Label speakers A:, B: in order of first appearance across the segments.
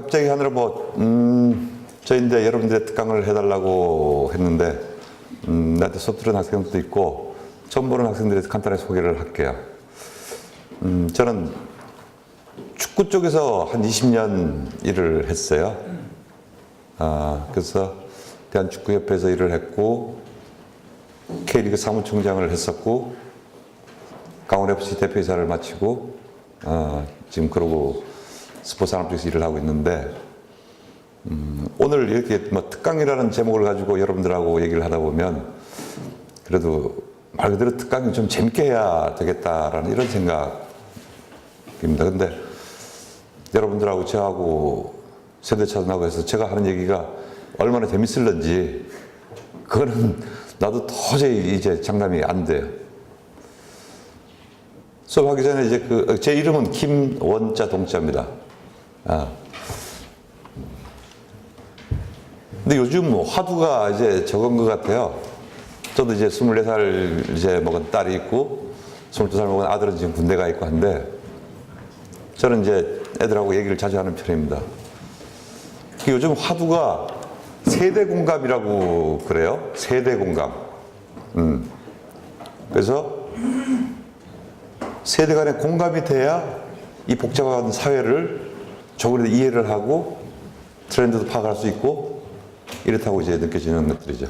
A: 갑자기 하늘에 저희 이제 여러분들의 특강을 해달라고 했는데, 나한테 수업 들은 학생들도 있고, 처음 보는 학생들에 대해서 간단하게 소개를 할게요. 저는 축구 쪽에서 한 20년 일을 했어요. 그래서 대한축구협회에서 일을 했고, K리그 사무총장을 했었고, 강원FC 대표이사를 마치고, 지금 그러고 스포츠산업 쪽에서 일을 하고 있는데, 오늘 이렇게 특강이라는 제목을 가지고 여러분들하고 얘기를 하다 보면, 그래도 말 그대로 특강이 좀 재밌게 해야 되겠다라는 이런 생각입니다. 근데 여러분들하고 저하고 세대차원하고 해서 제가 하는 얘기가 얼마나 재밌을런지, 그거는 나도 도저히 이제 장담이 안 돼요. 수업하기 전에 이제 제 이름은 김원자 동자입니다. 근데 요즘 화두가 이제 적은 것 같아요. 저도 이제 24살 이제 먹은 딸이 있고, 22살 먹은 아들은 지금 군대 가 있고 한데, 저는 이제 애들하고 얘기를 자주 하는 편입니다. 요즘 화두가 세대 공감이라고 그래요. 세대 공감. 그래서 세대 간의 공감이 돼야 이 복잡한 사회를 조금이라도 이해를 하고 트렌드도 파악할 수 있고 이렇다고 이제 느껴지는 것들이죠.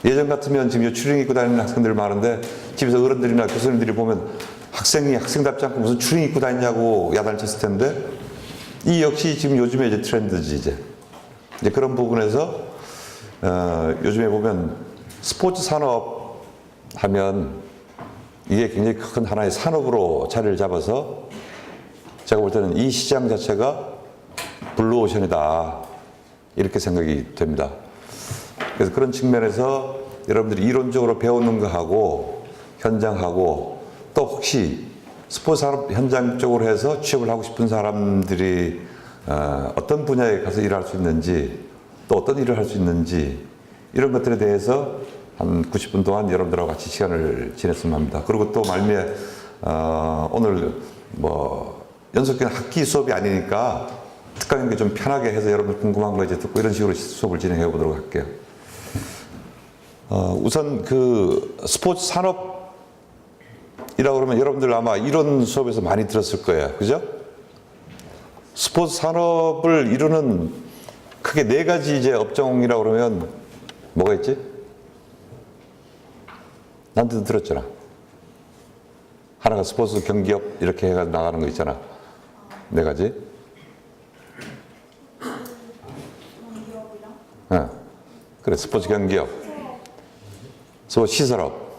A: 예전 같으면 지금 추리닝 입고 다니는 학생들 많은데 집에서 어른들이나 교수님들이 보면 학생이 학생답지 않고 무슨 추리닝 입고 다니냐고 야단을 쳤을 텐데, 이 역시 지금 요즘에 이제 트렌드지 이제 그런 부분에서 요즘에 보면 스포츠 산업 하면 이게 굉장히 큰 하나의 산업으로 자리를 잡아서 제가 볼 때는 이 시장 자체가 블루오션이다 이렇게 생각이 됩니다. 그래서 그런 측면에서 여러분들이 이론적으로 배우는 거하고 현장하고 또 혹시 스포츠 산업 현장 쪽으로 해서 취업을 하고 싶은 사람들이 어떤 분야에 가서 일할 수 있는지 또 어떤 일을 할 수 있는지 이런 것들에 대해서 한 90분 동안 여러분들하고 같이 시간을 지냈으면 합니다. 그리고 또 말미에 오늘 연속된 학기 수업이 아니니까 특강인 게 좀 편하게 해서 여러분들 궁금한 거 이제 듣고 이런 식으로 수업을 진행해 보도록 할게요. 우선 스포츠 산업이라고 그러면 여러분들 아마 이런 수업에서 많이 들었을 거예요. 그죠? 스포츠 산업을 이루는 크게 4가지 이제 업종이라고 그러면 뭐가 있지? 나한테도 들었잖아. 하나가 스포츠 경기업 이렇게 해가 나가는 거 있잖아. 4가지. 그래, 스포츠 경기업. 스포츠 시설업.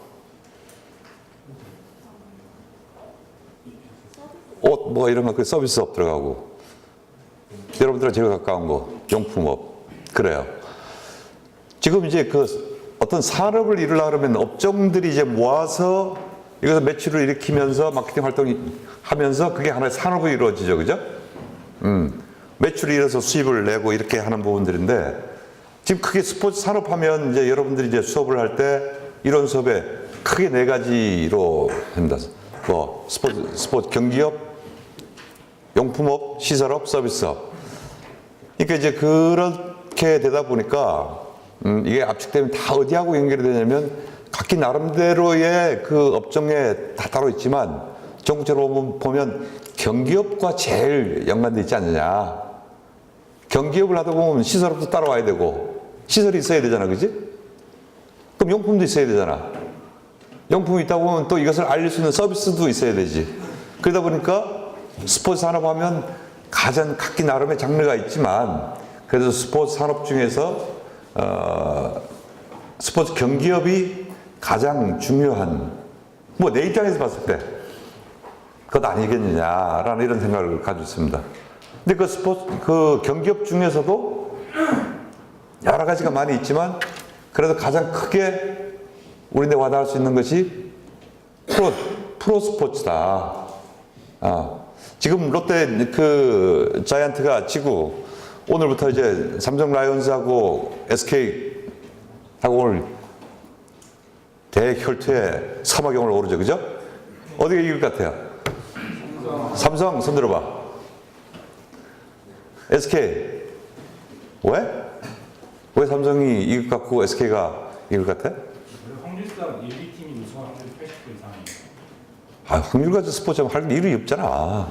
A: 옷 이런 거 서비스업 들어가고. 여러분들은 제일 가까운 거 용품업. 그래요. 지금 이제 어떤 산업을 이루려고 하면 업종들이 이제 모아서 여기서 매출을 일으키면서 마케팅 활동을 하면서 그게 하나의 산업이 이루어지죠. 그죠? 매출이 일어서 수입을 내고 이렇게 하는 부분들인데, 지금 크게 스포츠 산업 하면 이제 여러분들이 이제 수업을 할 때 이런 수업에 크게 4가지로 합니다. 스포츠 경기업, 용품업, 시설업, 서비스업. 그러니까 이제 그렇게 되다 보니까 이게 압축되면 다 어디하고 연결이 되냐면 각기 나름대로의 그 업종에 다 따로 있지만 전국적으로 보면 경기업과 제일 연관되어 있지 않느냐. 경기업을 하다 보면 시설업도 따라와야 되고 시설이 있어야 되잖아. 그지? 그럼 용품도 있어야 되잖아. 용품이 있다 보면 또 이것을 알릴 수 있는 서비스도 있어야 되지. 그러다 보니까 스포츠 산업 하면 가장 각기 나름의 장르가 있지만 그래도 스포츠 산업 중에서 스포츠 경기업이 가장 중요한, 내 입장에서 봤을 때 그것 아니겠느냐라는 이런 생각을 가지고 있습니다. 근데 그 경기업 중에서도 여러 가지가 많이 있지만 그래도 가장 크게 우리한테 와닿을 수 있는 것이 프로 스포츠다. 지금 롯데 자이언트가 지고 오늘부터 이제 삼성 라이온즈하고 SK하고 오늘 대혈투에 사막경을 오르죠. 그죠? 어디가 이길 것 같아요? 삼성 손 들어봐. SK. 왜? 왜 삼성이 이길 것 같고 SK가 이길 것 같아?
B: 확률상 1, 2팀이 우승할 확률이 80% 이상이에요.
A: 아, 확률 가지고 스포츠하면 할 일이 없잖아.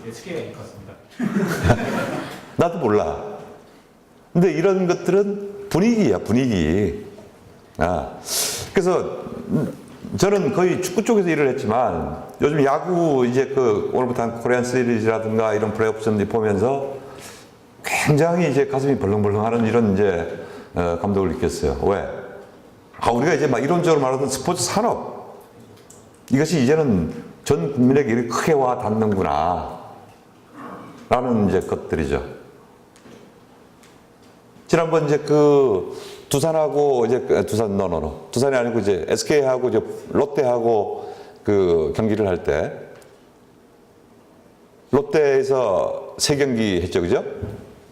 B: SK가 이길 것 같습니다.
A: 나도 몰라. 근데 이런 것들은 분위기야, 분위기. 아, 그래서 저는 거의 축구 쪽에서 일을 했지만 요즘 야구 이제 그 오늘부터 한 코리안 시리즈라든가 이런 플레이오프전들 보면서 굉장히 이제 가슴이 벌렁벌렁하는 이런 이제 감동을 느꼈어요. 왜? 아, 우리가 이제 막 이론적으로 말하던 스포츠 산업 이것이 이제는 전 국민에게 이렇게 크게 와 닿는구나 라는 이제 것들이죠. 지난번 이제 그 두산하고 이제 두산이 아니고 이제 SK하고 이제 롯데하고 그 경기를 할 때 롯데에서 3경기 했죠, 그죠?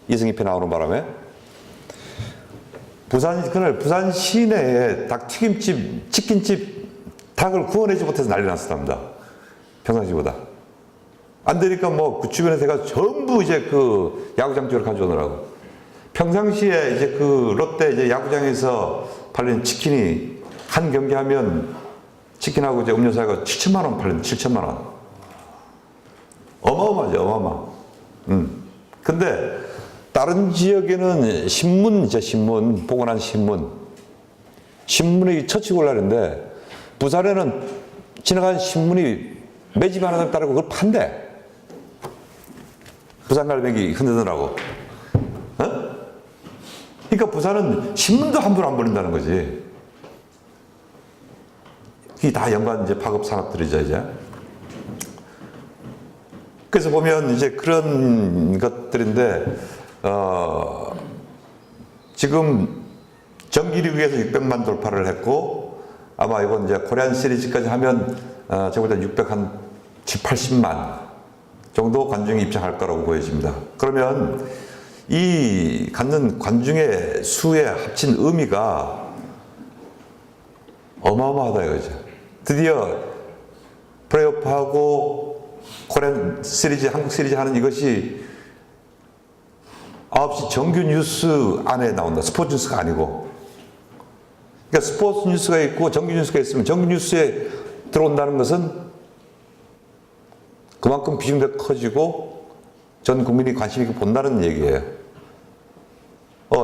A: 2승 2패 나오는 바람에 그날 부산 시내에 닭튀김집, 치킨집 닭을 구워내지 못해서 난리 났었답니다. 평상시보다. 안 되니까 뭐 그 주변에 제가 전부 이제 그 야구장 쪽으로 가져오느라고. 평상시에 이제 그 롯데 이제 야구장에서 팔리는 치킨이 한 경기 하면 치킨하고 이제 음료수하고 7천만 원 팔리는 7천만 원. 어마어마하죠, 어마어마. 근데 다른 지역에는 신문, 보관한 신문이 처치고 올라는데 부산에는 지나간 신문이 매집 하나 따르고 그걸 판대. 부산갈매기 흔드느라고. 어? 그러니까 부산은 신문도 함부로 안 버린다는 거지. 이게 다 연관 이제 파급 산업들이죠, 이제. 그래서 보면 이제 그런 것들인데, 지금 정기리그에서 600만 돌파를 했고, 아마 이건 이제 코리안 시리즈까지 하면, 제가 볼 때 680만 정도 관중이 입장할 거라고 보여집니다. 그러면 이 갖는 관중의 수에 합친 의미가 어마어마하다 이거죠. 드디어 플레이오프하고 코리안 시리즈, 한국 시리즈 하는 이것이 9시 정규 뉴스 안에 나온다. 스포츠 뉴스가 아니고. 그러니까 스포츠 뉴스가 있고 정규 뉴스가 있으면 정규 뉴스에 들어온다는 것은 그만큼 비중도 커지고 전 국민이 관심 있게 본다는 얘기예요.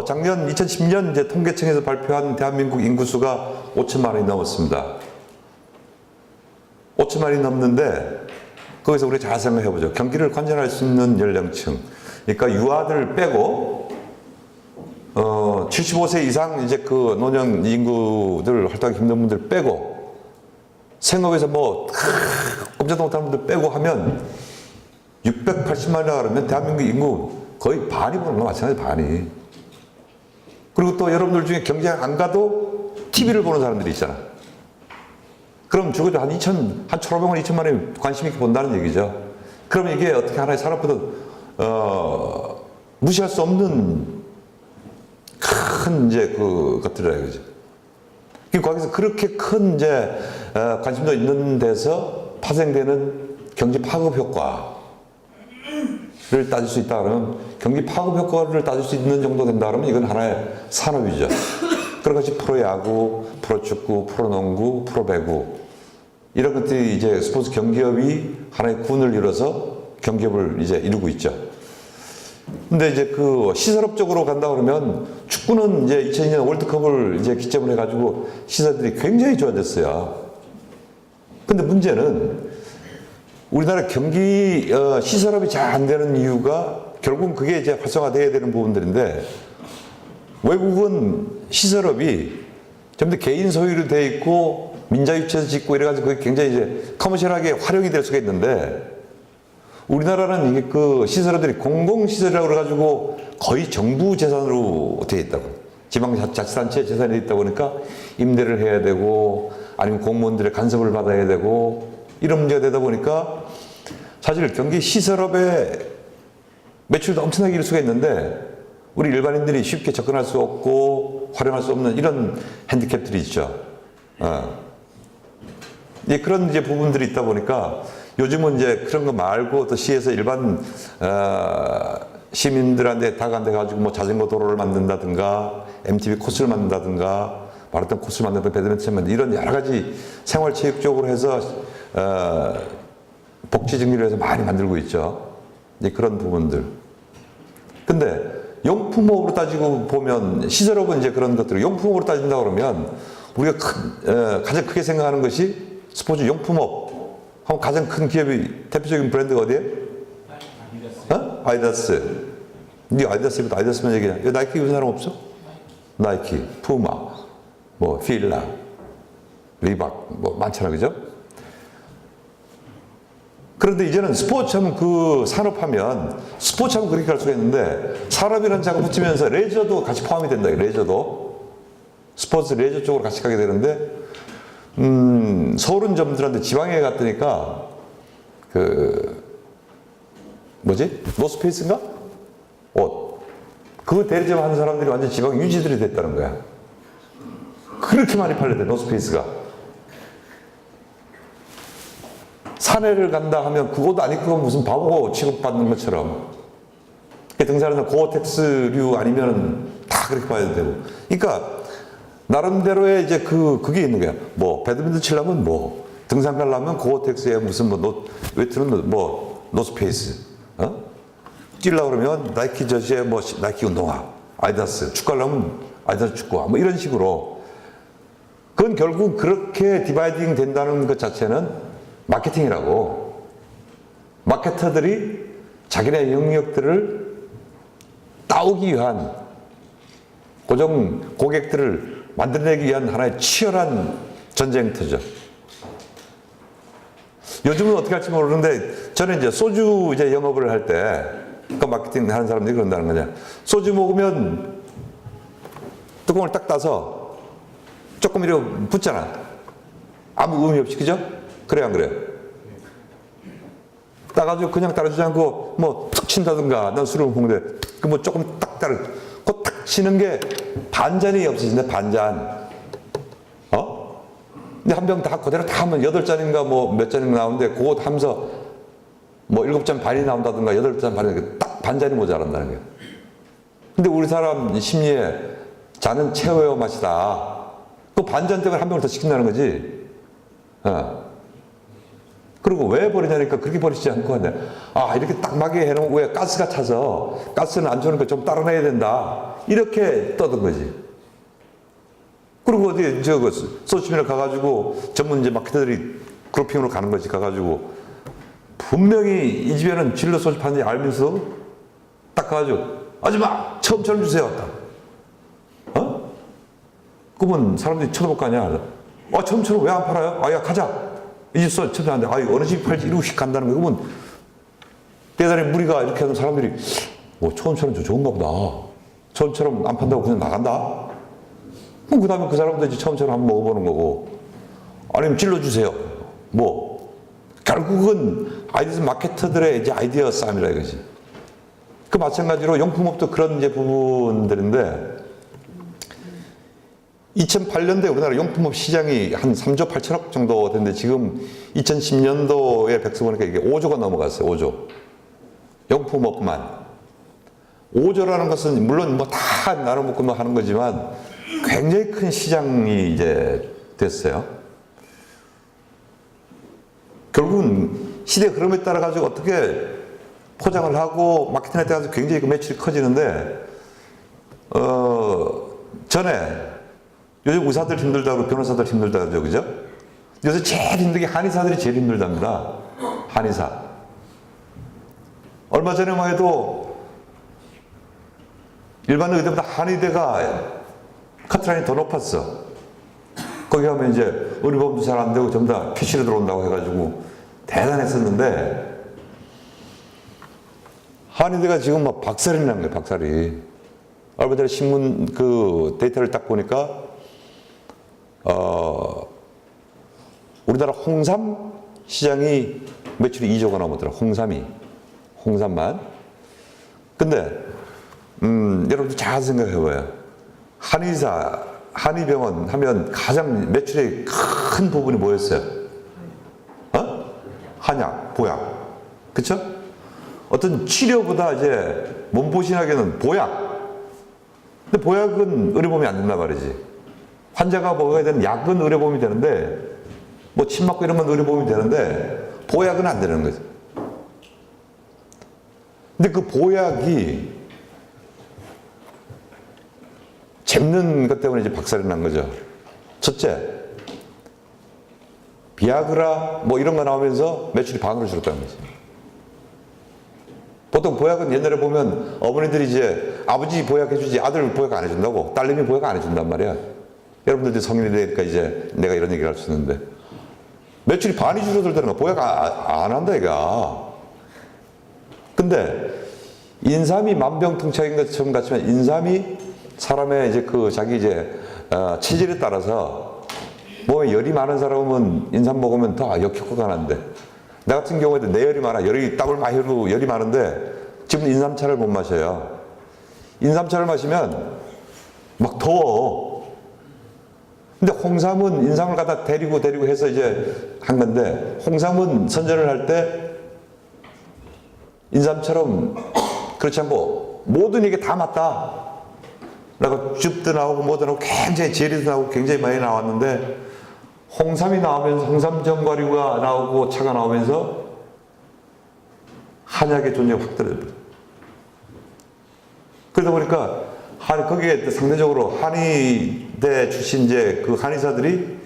A: 작년 2010년 이제 통계청에서 발표한 대한민국 인구수가 5천만이 넘었습니다. 5천만이 넘는데 거기서 우리 잘 생각해 보죠. 경기를 관전할 수 있는 연령층. 그러니까 유아들 빼고 75세 이상 이제 그 노년 인구들 활동하기 힘든 분들 빼고 생업에서 뭐 꼼짝도 못하는 분들 빼고 하면 680만이라 그러면 대한민국 인구 거의 반이 보는 거 마찬가지 반이. 그리고 또 여러분들 중에 경기장 안 가도 TV를 보는 사람들이 있잖아. 그럼 적어도 한 1,500만, 2천만이 관심 있게 본다는 얘기죠. 그럼 이게 어떻게 하나의 산업보다 무시할 수 없는 큰 이제 그 것들이라 이거죠. 거기서 그렇게 큰 이제 관심도 있는 데서 파생되는 경기 파급 효과를 따질 수 있다 그러면 경기 파급 효과를 따질 수 있는 정도 된다 그러면 이건 하나의 산업이죠. 그런 것이 프로야구, 프로축구, 프로농구, 프로배구 이런 것들이 이제 스포츠 경기업이 하나의 군을 이뤄서 경기업을 이제 이루고 있죠. 근데 이제 그 시설업적으로 간다 그러면 축구는 이제 2002년 월드컵을 이제 기점으로 해가지고 시설들이 굉장히 좋아졌어요. 근데 문제는 우리나라 경기 시설업이 잘 안 되는 이유가 결국은 그게 이제 활성화돼야 되는 부분들인데 외국은 시설업이 전부 다 개인 소유로 돼 있고 민자유치해서 짓고 이래가지고 그게 굉장히 이제 커머셜하게 활용이 될 수가 있는데 우리나라는 이게 그 시설업들이 공공시설이라고 그래가지고 거의 정부 재산으로 돼 있다고. 지방자치단체 재산이 있다 보니까 임대를 해야 되고 아니면 공무원들의 간섭을 받아야 되고 이런 문제가 되다 보니까 사실 경기 시설업의 매출도 엄청나게 이룰 수가 있는데 우리 일반인들이 쉽게 접근할 수 없고 활용할 수 없는 이런 핸디캡들이 있죠. 예, 그런 이제 부분들이 있다 보니까 요즘은 이제 그런 거 말고 또 시에서 일반 시민들한테 다간돼 가지고 뭐 자전거 도로를 만든다든가 MTB 코스를 만든다든가 마라톤 코스를 만든다든가 배드민턴 만든다 이런 여러 가지 생활체육적으로 해서 복지 증리를 해서 많이 만들고 있죠. 이제 그런 부분들. 근데 용품업으로 따지고 보면 시설업은 이제 그런 것들 용품업으로 따진다 그러면 우리가 가장 크게 생각하는 것이 스포츠 용품업 하면 가장 큰 기업이 대표적인 브랜드가 어디에? 아디다스. 네 아디다스부터 아디다스만 얘기해. 여기 나이키 입은 사람 없어? 나이키, 푸마, 뭐 필라, 리박 뭐 많잖아, 그죠? 그런데 이제는 스포츠하면 그 산업하면 스포츠하면 그렇게 갈 수가 있는데 산업이라는 자가 붙이면서 레저도 같이 포함이 된다. 레저도 스포츠 레저 쪽으로 같이 가게 되는데 서울은 점들한테 지방에 갔더니까 그 뭐지? 노스페이스인가? 옷. 그 대리점 하는 사람들이 완전 지방 유지들이 됐다는 거야. 그렇게 많이 팔렸대, 노스페이스가. 산에를 간다 하면 그것도 아니 그건 무슨 바보 취급받는 것처럼. 등산하는 고어텍스류 아니면 다 그렇게 봐야 되고. 그러니까 나름대로의 이제 그게 있는 거야. 뭐 배드민턴 치려면 뭐 등산 가려면 고어텍스에 무슨 뭐 외투는 뭐 노스페이스. 뛰려고 그러면 나이키 저지에 뭐 나이키 운동화, 아디다스, 축구하려면 아디다스 축구화, 뭐 이런 식으로. 그건 결국 그렇게 디바이딩 된다는 것 자체는 마케팅이라고. 마케터들이 자기네 영역들을 따오기 위한 고정 고객들을 만들어내기 위한 하나의 치열한 전쟁터죠. 요즘은 어떻게 할지 모르는데 저는 이제 소주 이제 영업을 할 때 그 마케팅 하는 사람들이 그런다는 거냐. 소주 먹으면 뚜껑을 딱 따서 조금 이렇게 붓잖아. 아무 의미 없이, 그죠? 그래, 안 그래? 따가지고 그냥 따라주지 않고 뭐 툭 친다든가, 난 술을 먹는데 그 뭐 조금 딱 따르, 그 탁 치는 게 반잔이 없어진다, 반잔. 근데 한 병 다 그대로 다 하면 8잔인가 뭐 몇 잔인가 나오는데 그거 하면서 뭐 7잔 반이 나온다든가 8잔 반이 딱 반잔이 모자란다는 거예요. 근데 우리 사람 심리에 잔은 최후의 맛이다. 그 반잔 때문에 한 병을 더 시킨다는 거지. 그리고 왜 버리냐니까 그렇게 버리지 않고 하네. 아, 이렇게 딱 막게 해놓으면 왜 가스가 차서 가스는 안 좋으니까 좀 따라내야 된다. 이렇게 떠든 거지. 그리고 어디 소주집에 가가지고 전문 이제 마케터들이 그룹핑으로 가는 거지. 가가지고 분명히 이 집에는 진로 소주 파는지 알면서 딱 가가지고 아줌마 처음처럼 주세요. 그러면 사람들이 쳐다볼 거 아니야. 처음처럼 왜 안 팔아요? 야 가자. 이 집 처음 안 돼. 어느 집 팔지 이러고 간다는 거야. 그러면 대단히 무리가 이렇게 하는 사람들이 처음처럼 좋은가 보다. 처음처럼 안 판다고 그냥 나간다. 그럼 그 다음에 그 사람도 이제 처음처럼 한번 먹어보는 거고, 아니면 찔러주세요. 결국은 아이디어 마케터들의 이제 아이디어 싸움이라 이거지. 그 마찬가지로 용품업도 그런 이제 부분들인데, 2008년도에 우리나라 용품업 시장이 한 3조 8천억 정도 됐는데, 지금 2010년도에 백서 보니까 이게 5조가 넘어갔어요, 5조. 용품업만. 5조라는 것은 물론 뭐 다 나눠먹고 뭐 하는 거지만, 굉장히 큰 시장이 이제 됐어요. 결국은 시대 흐름에 따라 가지고 어떻게 포장을 하고 마케팅에 따라서 굉장히 그 매출이 커지는데, 전에 요즘 의사들 힘들다고 변호사들 힘들다고 그죠? 요새 제일 힘들게 한의사들이 제일 힘들답니다. 한의사. 얼마 전에만 해도 일반 의대보다 한의대가 커트라인이 더 높았어. 거기 가면 이제 의료보험도 잘 안 되고 전부 다 캐시로 들어온다고 해가지고 대단했었는데, 한의대가 지금 막 박살이 난 거예요, 박살이. 얼마 전에 신문 그 데이터를 딱 보니까, 우리나라 홍삼 시장이 매출이 2조가 넘었더라, 홍삼만. 근데, 여러분들 잘 생각해봐요. 한의사, 한의병원 하면 가장 매출의 큰 부분이 뭐였어요? 한약, 보약. 그쵸? 어떤 치료보다 이제 몸보신하기에는 보약. 근데 보약은 의료보험이 안 된단 말이지. 환자가 먹어야 되는 약은 의료보험이 되는데, 뭐 침 맞고 이런 건 의료보험이 되는데, 보약은 안 되는 거죠. 근데 그 보약이 잡는 것 때문에 이제 박살이 난 거죠. 첫째, 비아그라 뭐 이런 거 나오면서 매출이 반으로 줄었다는 거지. 보통 보약은 옛날에 보면 어머니들이 이제 아버지 보약해주지 아들 보약 안 해준다고, 딸내미 보약 안 해준단 말이야. 여러분들 이제 성인이 되니까 이제 내가 이런 얘기를 할 수 있는데, 매출이 반이 줄어들다는 거 보약 안 한다 이가. 근데 인삼이 만병통치약인 것처럼 같지만, 인삼이 사람의 이제 그 자기 이제 체질에 따라서 몸에 열이 많은 사람은 인삼 먹으면 더 역효과가 나는데, 나 같은 경우에도 내열이 많아. 열이 땀을 많이 흐르고 열이 많은데 지금 인삼차를 못 마셔요. 인삼차를 마시면 막 더워. 근데 홍삼은 인삼을 갖다 데리고 해서 이제 한 건데, 홍삼은 선전을 할 때 인삼처럼 그렇지 않고 모든 이게 다 맞다. 라고 즙도 나오고 뭐도 나오고 굉장히 제리도 나오고 굉장히 많이 나왔는데, 홍삼이 나오면서 홍삼정과류가 나오고 차가 나오면서 한약의 존재가 확 떨어집니다. 그러다 보니까 거기에 상대적으로 한의대 출신 이제 그 한의사들이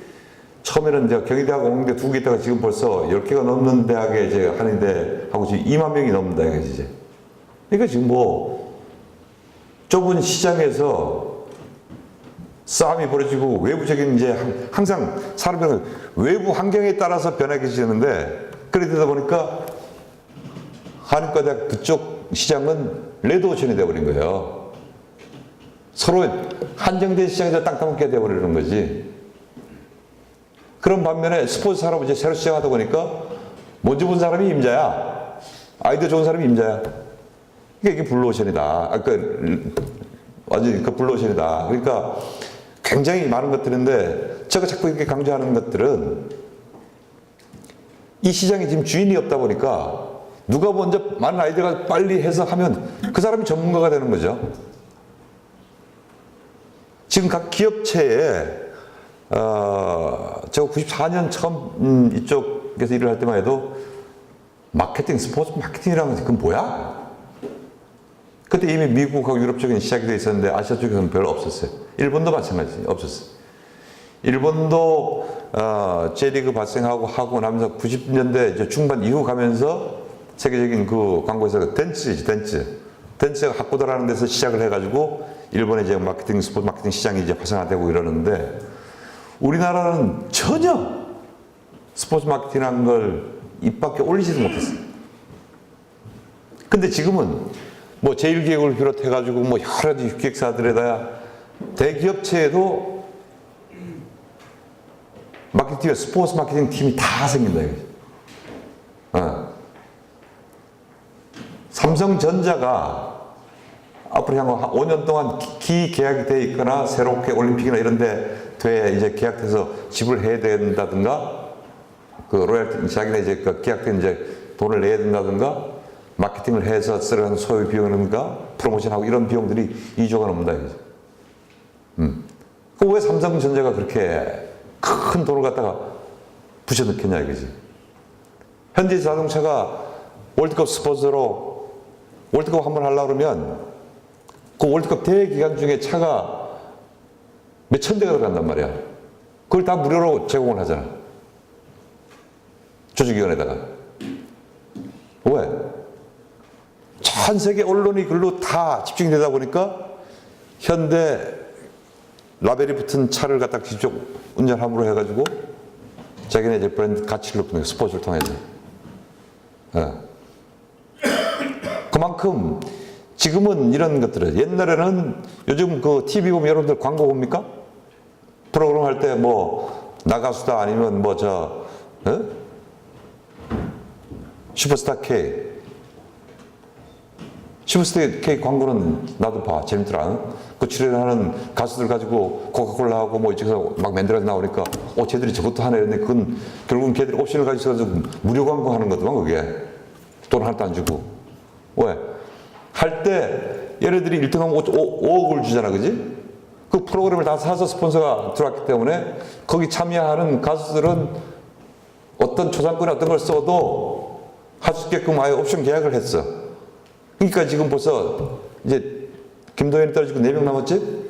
A: 처음에는 이제 경희대하고 공대 두 개 있다가 지금 벌써 10개가 넘는 대학에 이제 한의대하고 지금 2만 명이 넘는다 이거지. 그러니까 지금 뭐 좁은 시장에서 싸움이 벌어지고, 외부적인 이제 항상 사람은 외부 환경에 따라서 변화해지는데, 그러다 보니까 한의과대학 그쪽 시장은 레드오션이 되어버린 거예요. 서로 한정된 시장에서 땅 따먹게 되어버리는 거지. 그런 반면에 스포츠 산업 이제 새로 시작하다 보니까 먼저 본 사람이 임자야. 아이디어 좋은 사람이 임자야. 그러니까 이게 블루오션이다. 완전히 그 블루오션이다. 그러니까 굉장히 많은 것들인데, 제가 자꾸 이렇게 강조하는 것들은 이 시장에 지금 주인이 없다 보니까 누가 먼저 많은 아이디어가 빨리 해서 하면 그 사람이 전문가가 되는 거죠. 지금 각 기업체에 제가 94년 처음 이쪽에서 일을 할 때만 해도 마케팅, 스포츠 마케팅이라는 게 그건 뭐야? 그때 이미 미국하고 유럽 쪽에는 시작이 돼 있었는데 아시아 쪽에서는 별로 없었어요. 일본도 마찬가지 없었어요. 일본도 J리그 발생하고 하고 나면서 90년대 이제 중반 이후 가면서 세계적인 그 광고에서 덴츠가 학고다라는 데서 시작을 해가지고 일본의 이제 마케팅, 스포츠 마케팅 시장이 이제 활성화되고 이러는데, 우리나라는 전혀 스포츠 마케팅이라는 걸 입 밖에 올리지도 못했어요. 근데 지금은 뭐 제1기획을 비롯해가지고 뭐 여러 가지 기획사들에다 대기업체에도 마케팅, 스포츠 마케팅 팀이 다 생긴다 이거죠. 삼성전자가 앞으로 향후 5년 동안 기계약이 돼 있거나 새롭게 올림픽이나 이런 데 이제 계약돼서 지불해야 된다든가, 그 로얄티, 자기네 이제 그 계약된 이제 돈을 내야 된다든가, 마케팅을 해서 쓰는 소요 비용이라든가, 프로모션하고 이런 비용들이 2조가 넘는다 이거죠. 그 왜 삼성전자가 그렇게 큰 돈을 갖다가 부셔넣겠냐 이거지. 현대 자동차가 월드컵 스폰서로 월드컵 한번 하려고 그러면 그 월드컵 대회 기간 중에 차가 몇천 대가 들어간단 말이야. 그걸 다 무료로 제공을 하잖아. 조직위원회에다가. 왜? 전 세계 언론이 글로 다 집중이 되다 보니까 현대 라벨이 붙은 차를 갖다 직접 운전함으로 해가지고 자기네 이제 브랜드 가치를 높이는 거예요. 스포츠를 통해서. 그만큼 지금은 이런 것들을, 옛날에는 요즘 그 TV 보면 여러분들 광고 봅니까? 프로그램 할 때 뭐 나가수다 아니면 뭐 슈퍼스타 K. 슈퍼스타 K 광고는 나도 봐. 재밌더라. 그 출연하는 가수들 가지고 코카콜라하고 뭐 이쪽에서 막 만들어서 나오니까 쟤들이 저것도 하네. 근데 그건 결국은 걔들이 옵션을 가지고 무료 광고 하는 거더만 그게. 돈 하나도 안 주고. 왜? 할 때 얘네들이 1등하면 5억을 주잖아, 그지? 그 프로그램을 다 사서 스폰서가 들어왔기 때문에 거기 참여하는 가수들은 어떤 초상권이나 어떤 걸 써도 할 수 있게끔 아예 옵션 계약을 했어. 그러니까 지금 벌써 이제 김동현이 떨어지고 4명 남았지?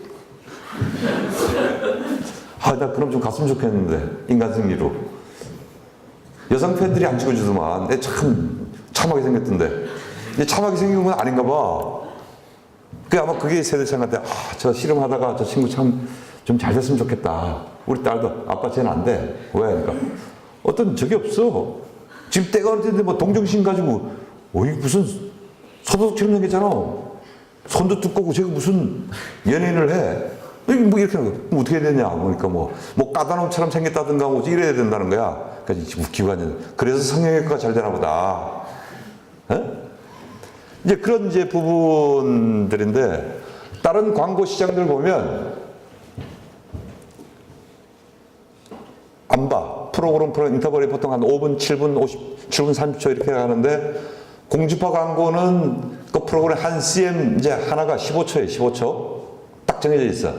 A: 아, 나 그럼 좀 갔으면 좋겠는데, 인간 승리로. 여성 팬들이 안 찍어주더만. 내 참 참하게 생겼던데. 이제 참하게 생긴 건 아닌가 봐. 아마 그게 세대 생각때, 아, 저 씨름하다가 저 친구 참 좀 잘 됐으면 좋겠다. 우리 딸도, 아빠 쟤는 안 돼. 왜? 그러니까 어떤 적이 없어. 지금 때가 어느 때인데 뭐 동정심 가지고, 어이, 무슨 소도둑처럼 생겼잖아. 손도 두껍고 제가 무슨 연예인을 해. 뭐 이렇게 하고, 뭐 어떻게 해야 되냐. 그러니까 뭐 까다놈처럼 생겼다든가 뭐 이래야 된다는 거야. 그러니까 웃기고 하는. 그래서 성형외과가 잘 되나 보다. 에? 이제 그런 이제 부분들인데, 다른 광고 시장들 보면 안 봐. 프로그램 인터벌이 보통 한 5분, 7분, 7분 30초 이렇게 하는데, 공주파 광고는 그 프로그램 한 CM 이제 하나가 15초에 15초 딱 정해져 있어.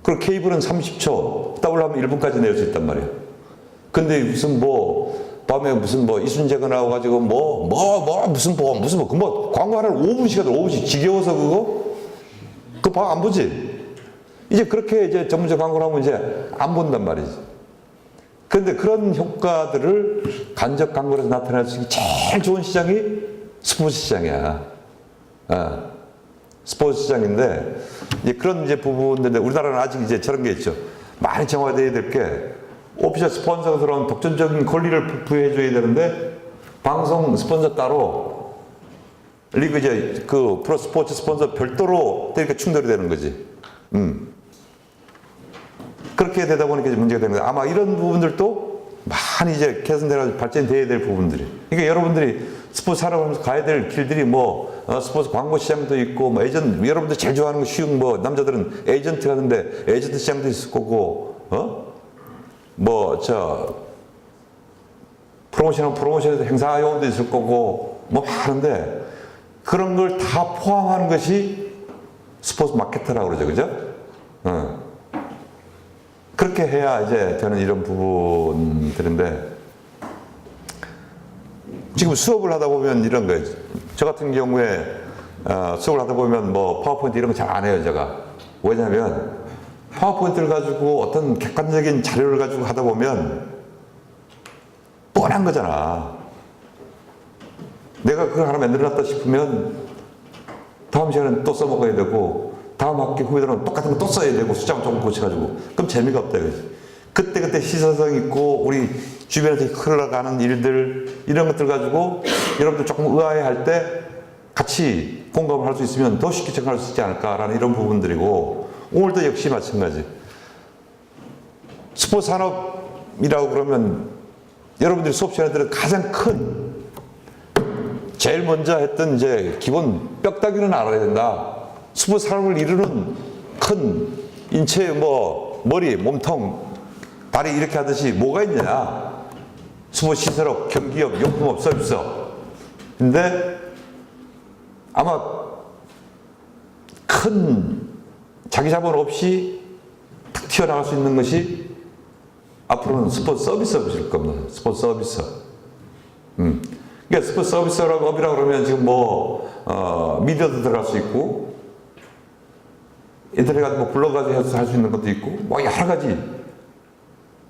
A: 그리고 케이블은 30초 더블하면 1분까지 낼 수 있단 말이야. 근데 무슨 밤에 무슨 이순재가 나와가지고 무슨 광고 하나를 5분씩 하더 5분씩 지겨워서 그거 안 보지. 이제 그렇게 이제 전문적 광고를 하면 이제 안 본단 말이지. 근데 그런 효과들을 간접 광고에서 나타낼 수 있는 제일 좋은 시장이 스포츠 시장이야. 스포츠 시장인데, 이제 그런 이제 부분인데, 우리나라는 아직 이제 저런 게 있죠. 많이 정화되어야 될 게, 오피셜 스폰서가 들어온 독점적인 권리를 부여해줘야 되는데, 방송 스폰서 따로, 리그 이제 그 프로 스포츠 스폰서 별도로 이렇게 충돌이 되는 거지. 그렇게 되다 보니까 문제가 되는 거예요. 아마 이런 부분들도 많이 이제 개선되어 발전돼야 될 부분들이. 그러니까 여러분들이 스포츠 산업을 가야 될 길들이 스포츠 광고 시장도 있고, 에이전트, 여러분들 제일 좋아하는 거 쉬운 남자들은 에이전트 가는데 에이전트 시장도 있을 거고, 프로모션에서 행사 요원도 있을 거고, 하는데, 그런 걸 다 포함하는 것이 스포츠 마케터라고 그러죠. 그죠? 그렇게 해야 이제 되는 이런 부분들인데, 지금 수업을 하다 보면 이런 거예요. 저 같은 경우에 수업을 하다 보면 파워포인트 이런 거 잘 안 해요, 제가. 왜냐면 파워포인트를 가지고 어떤 객관적인 자료를 가지고 하다 보면 뻔한 거잖아. 내가 그걸 하나 만들어놨다 싶으면 다음 시간엔 또 써먹어야 되고, 다음 학기 후배들은 똑같은 거 또 써야 되고, 숫자만 조금 고쳐가지고. 그럼 재미가 없다 이거지. 그때 시사성 있고 우리 주변에서 흘러가는 일들, 이런 것들 가지고 여러분들 조금 의아해할 때 같이 공감을 할 수 있으면 더 쉽게 접근할 수 있지 않을까라는 이런 부분들이고, 오늘도 역시 마찬가지. 스포츠 산업이라고 그러면 여러분들이 수업 시간에 들은 가장 제일 먼저 했던 이제 기본 뼈다귀는 알아야 된다. 스포츠 산업을 이루는 큰 인체 머리, 몸통, 다리 이렇게 하듯이 뭐가 있냐. 스포츠 시설업, 경기업, 용품업, 서비스업. 근데 아마 큰 자기 자본 없이 탁 튀어나갈 수 있는 것이 앞으로는 스포츠 서비스업일 겁니다. 스포츠 서비스. 그러니까 스포츠 서비스업이라고 그러면 지금 미디어도 들어갈 수 있고, 인터넷 가지고 블로그까지 해서 할 수 있는 것도 있고, 여러 가지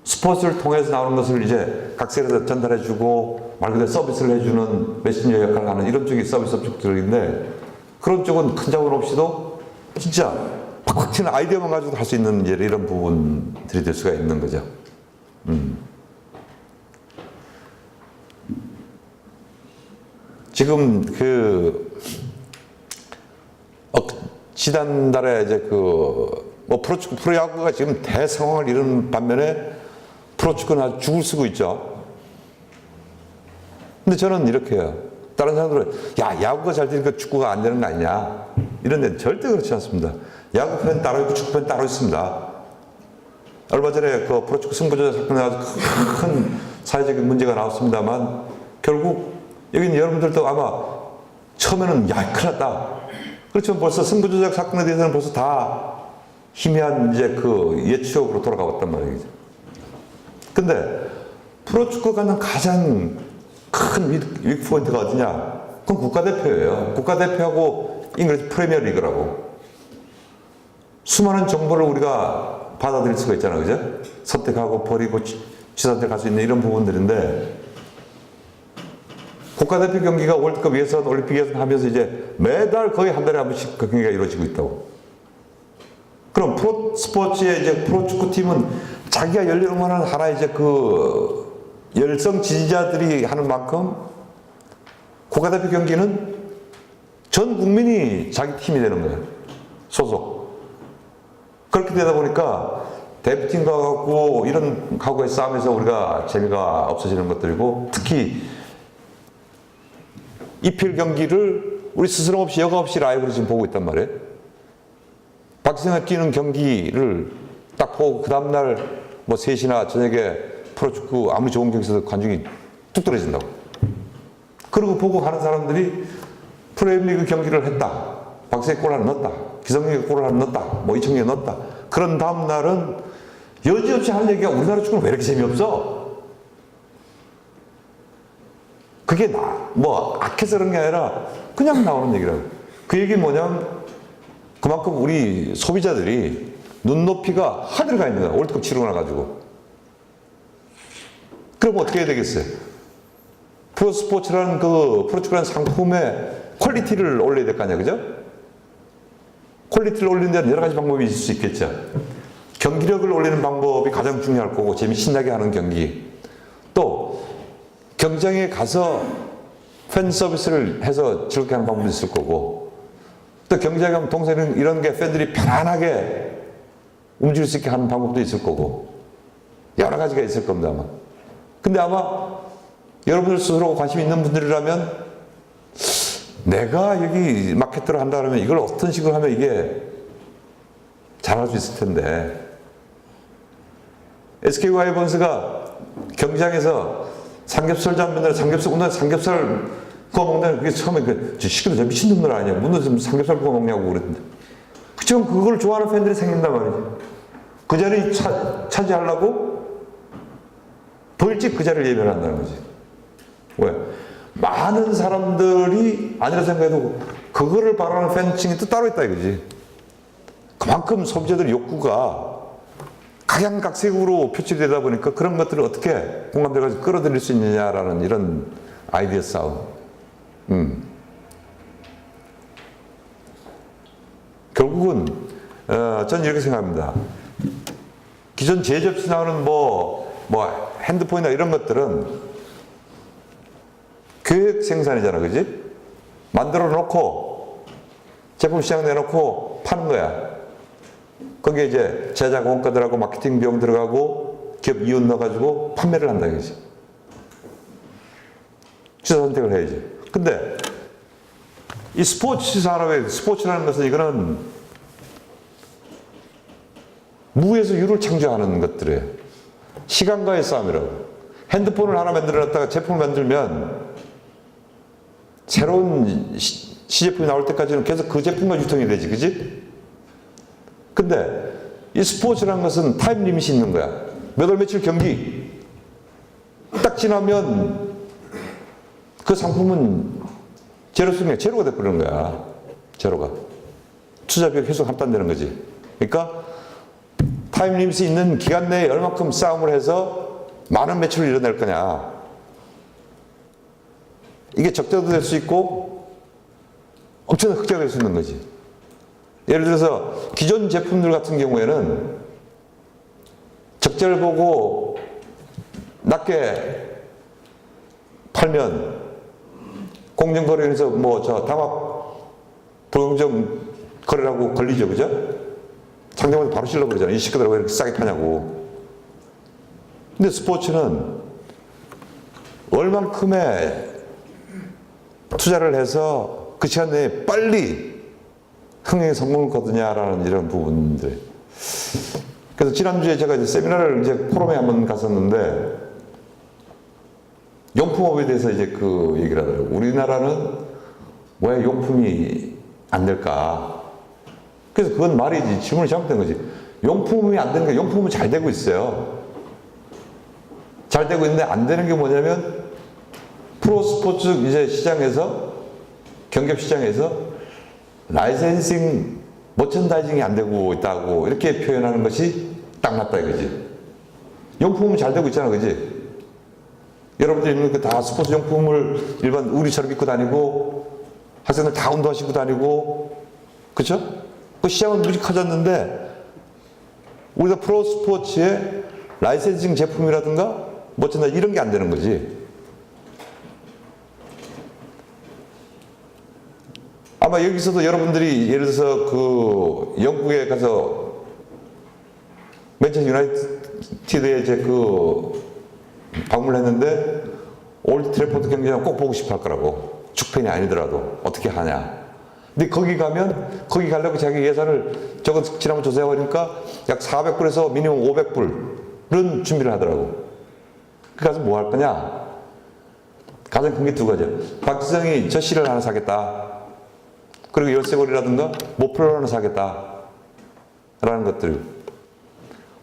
A: 스포츠를 통해서 나오는 것을 이제 각색해서 전달해주고 말 그대로 서비스를 해주는 메신저 역할을 하는 이런 쪽이 서비스업 쪽들인데, 그런 쪽은 큰 자본 없이도 진짜 팍팍 튀는 아이디어만 가지고 할 수 있는 이제 이런 부분들이 될 수가 있는 거죠. 지금 지난달에 이제 프로축구, 프로야구가 지금 대성황을 이루는 반면에 프로축구는 아주 죽을 쓰고 있죠. 근데 저는 이렇게 해요. 다른 사람들은, 야구가 잘 되니까 축구가 안 되는 거 아니냐. 이런 데는 절대 그렇지 않습니다. 야구 팬 따로 있고 축구 팬 따로 있습니다. 얼마 전에 프로축구 승부조사 사건에 아주 큰 사회적인 문제가 나왔습니다만, 결국 여기는 여러분들도 아마 처음에는 야, 큰일 났다. 그렇지만 벌써 승부조작 사건에 대해서는 벌써 다 희미한 이제 그 옛 추억으로 돌아가고 있단 말이죠. 근데 프로축구가 갖는 가장 큰 위크포인트가 어디냐? 그건 국가대표예요. 국가대표하고 잉글리시 프리미어 리그라고. 수많은 정보를 우리가 받아들일 수가 있잖아, 그죠? 선택하고 버리고 취선택할 수 있는 이런 부분들인데, 국가대표 경기가 월드컵 예선, 올림픽 예선 하면서 이제 매달 거의 한 달에 한 번씩 그 경기가 이루어지고 있다고. 그럼 프로 스포츠의 이제 프로 축구팀은 자기가 열릴 만한 하나의 이제 그 열성 지지자들이 하는 만큼 국가대표 경기는 전 국민이 자기 팀이 되는 거예요. 소속. 그렇게 되다 보니까 대표팀과 갖고 이런 과거의 싸움에서 우리가 재미가 없어지는 것들이고, 특히 EPL 경기를 우리 스스럼 없이 여과 없이 라이브로 지금 보고 있단 말이에요. 박지성이 뛰는 경기를 딱 보고 그 다음날 뭐 3시나 저녁에 프로축구 아무리 좋은 경기에서도 관중이 뚝 떨어진다고. 그리고 보고 가는 사람들이 프리미어리그 경기를 했다. 박지성이 골을 하나 넣었다. 기성용이 골을 하나 넣었다. 뭐 이청용이 넣었다. 그런 다음날은 여지없이 하는 얘기가 우리나라 축구는 왜 이렇게 재미없어? 그게 뭐 악해서 그런 게 아니라 그냥 나오는 얘기라고. 그 얘기 뭐냐면 그만큼 우리 소비자들이 눈높이가 하늘 가 있는 거야. 월드컵 치르고 나가지고. 그럼 어떻게 해야 되겠어요? 프로스포츠라는 그 프로축구라는 상품의 퀄리티를 올려야 될 거 아니야, 그죠? 퀄리티를 올리는 데는 여러 가지 방법이 있을 수 있겠죠. 경기력을 올리는 방법이 가장 중요할 거고, 재미 신나게 하는 경기. 또 경기장에 가서 팬 서비스를 해서 즐겁게 하는 방법도 있을 거고, 또 경기장에 가면 동생은 이런 게 팬들이 편안하게 움직일 수 있게 하는 방법도 있을 거고, 여러 가지가 있을 겁니다, 아마. 근데 아마 여러분들 스스로 관심 있는 분들이라면 내가 여기 마케터를 한다 그러면 이걸 어떤 식으로 하면 이게 잘할 수 있을 텐데, SK 와이번스가 경기장에서 삼겹살 잡는 삼겹살, 오늘 삼겹살 구워 먹는 그게 처음에 그 시끄러워 미친놈들 아니야. 오늘 삼겹살 구워 먹냐고 그랬는데. 그치만 그걸 좋아하는 팬들이 생긴단 말이지. 그 자리 차지하려고 더 일찍 그 자리를 예매한다는 거지. 왜? 많은 사람들이 아니라 생각해도 그거를 바라는 팬층이 또 따로 있다 이거지. 그만큼 소비자들의 욕구가 각양각색으로 표출이 되다 보니까 그런 것들을 어떻게 공감대가 끌어들일 수 있느냐라는 이런 아이디어 싸움. 결국은 저는 이렇게 생각합니다. 기존 제접시 나오는 뭐 핸드폰이나 이런 것들은 교육 생산이잖아, 그지? 만들어 놓고 제품 시장 내놓고 파는 거야. 거기에 이제 제작 원가들하고 마케팅 비용 들어가고 기업 이윤 넣어가지고 판매를 한다 이거지. 취사 선택을 해야지. 근데 이 스포츠 산업의 스포츠라는 것은 이거는 무에서 유를 창조하는 것들이에요. 시간과의 싸움이라고. 핸드폰을 하나 만들어놨다가 제품을 만들면 새로운 시제품이 나올 때까지는 계속 그 제품만 유통이 되지, 그지? 근데 이 스포츠라는 것은 타임 리밋이 있는 거야. 몇 월 며칠 경기 딱 지나면 그 상품은 제로성이 제로가 돼버리는 거야. 제로가. 투자비가 계속 합산되는 거지. 그러니까 타임 리밋이 있는 기간 내에 얼마큼 싸움을 해서 많은 매출을 이뤄낼 거냐. 이게 적자도 될 수 있고 엄청난 흑자가 될 수 있는 거지. 예를 들어서 기존 제품들 같은 경우에는 적자를 보고 낮게 팔면 공정거래에서 뭐 저 담합 불공정 거래라고 걸리죠, 그죠? 상대방한테 바로 실러버리잖아요. 이 시끄러워 왜 이렇게 싸게 파냐고. 근데 스포츠는 얼만큼의 투자를 해서 그 시간 내에 빨리 흥행에 성공을 거두냐라는 이런 부분들. 그래서 지난주에 제가 이제 세미나를 이제 포럼에 한번 갔었는데 용품업에 대해서 이제 그 얘기를 하더라고요. 우리나라는 왜 용품이 안 될까? 그래서 그건 말이지. 질문이 잘못된 거지. 용품이 안 되는 게 용품은 잘 되고 있어요. 잘 되고 있는데 안 되는 게 뭐냐면 프로스포츠 이제 시장에서 경협 시장에서 라이센싱 머천다이징이 안 되고 있다고 이렇게 표현하는 것이 딱 맞다 이거지. 용품은 잘 되고 있잖아, 그지? 여러분들이 입는 그 다 스포츠 용품을 일반 우리처럼 입고 다니고 학생들 다 운동화 고 다니고 그쵸? 그 시장은 무지 커졌는데 우리가 프로스포츠의 라이센싱 제품이라든가 머천다이징 이런 게 안 되는 거지. 아마 여기서도 여러분들이 예를 들어서 그 영국에 가서 맨체스터 유나이티드에 이제 그 방문을 했는데 올드 트래포드 경기장 꼭 보고 싶어 할 거라고. 축팬이 아니더라도 어떻게 하냐. 근데 거기 가면 거기 가려고 자기 예산을 저건 지난번 조사해 보니까 약 400불에서 미니멈 500불은 준비를 하더라고. 그 가서 뭐 할 거냐? 가장 큰 게 두 가지야. 박지성이 저씨를 하나 사겠다. 그리고 열쇠고리라든가 모플러를 하나 사겠다. 라는 것들.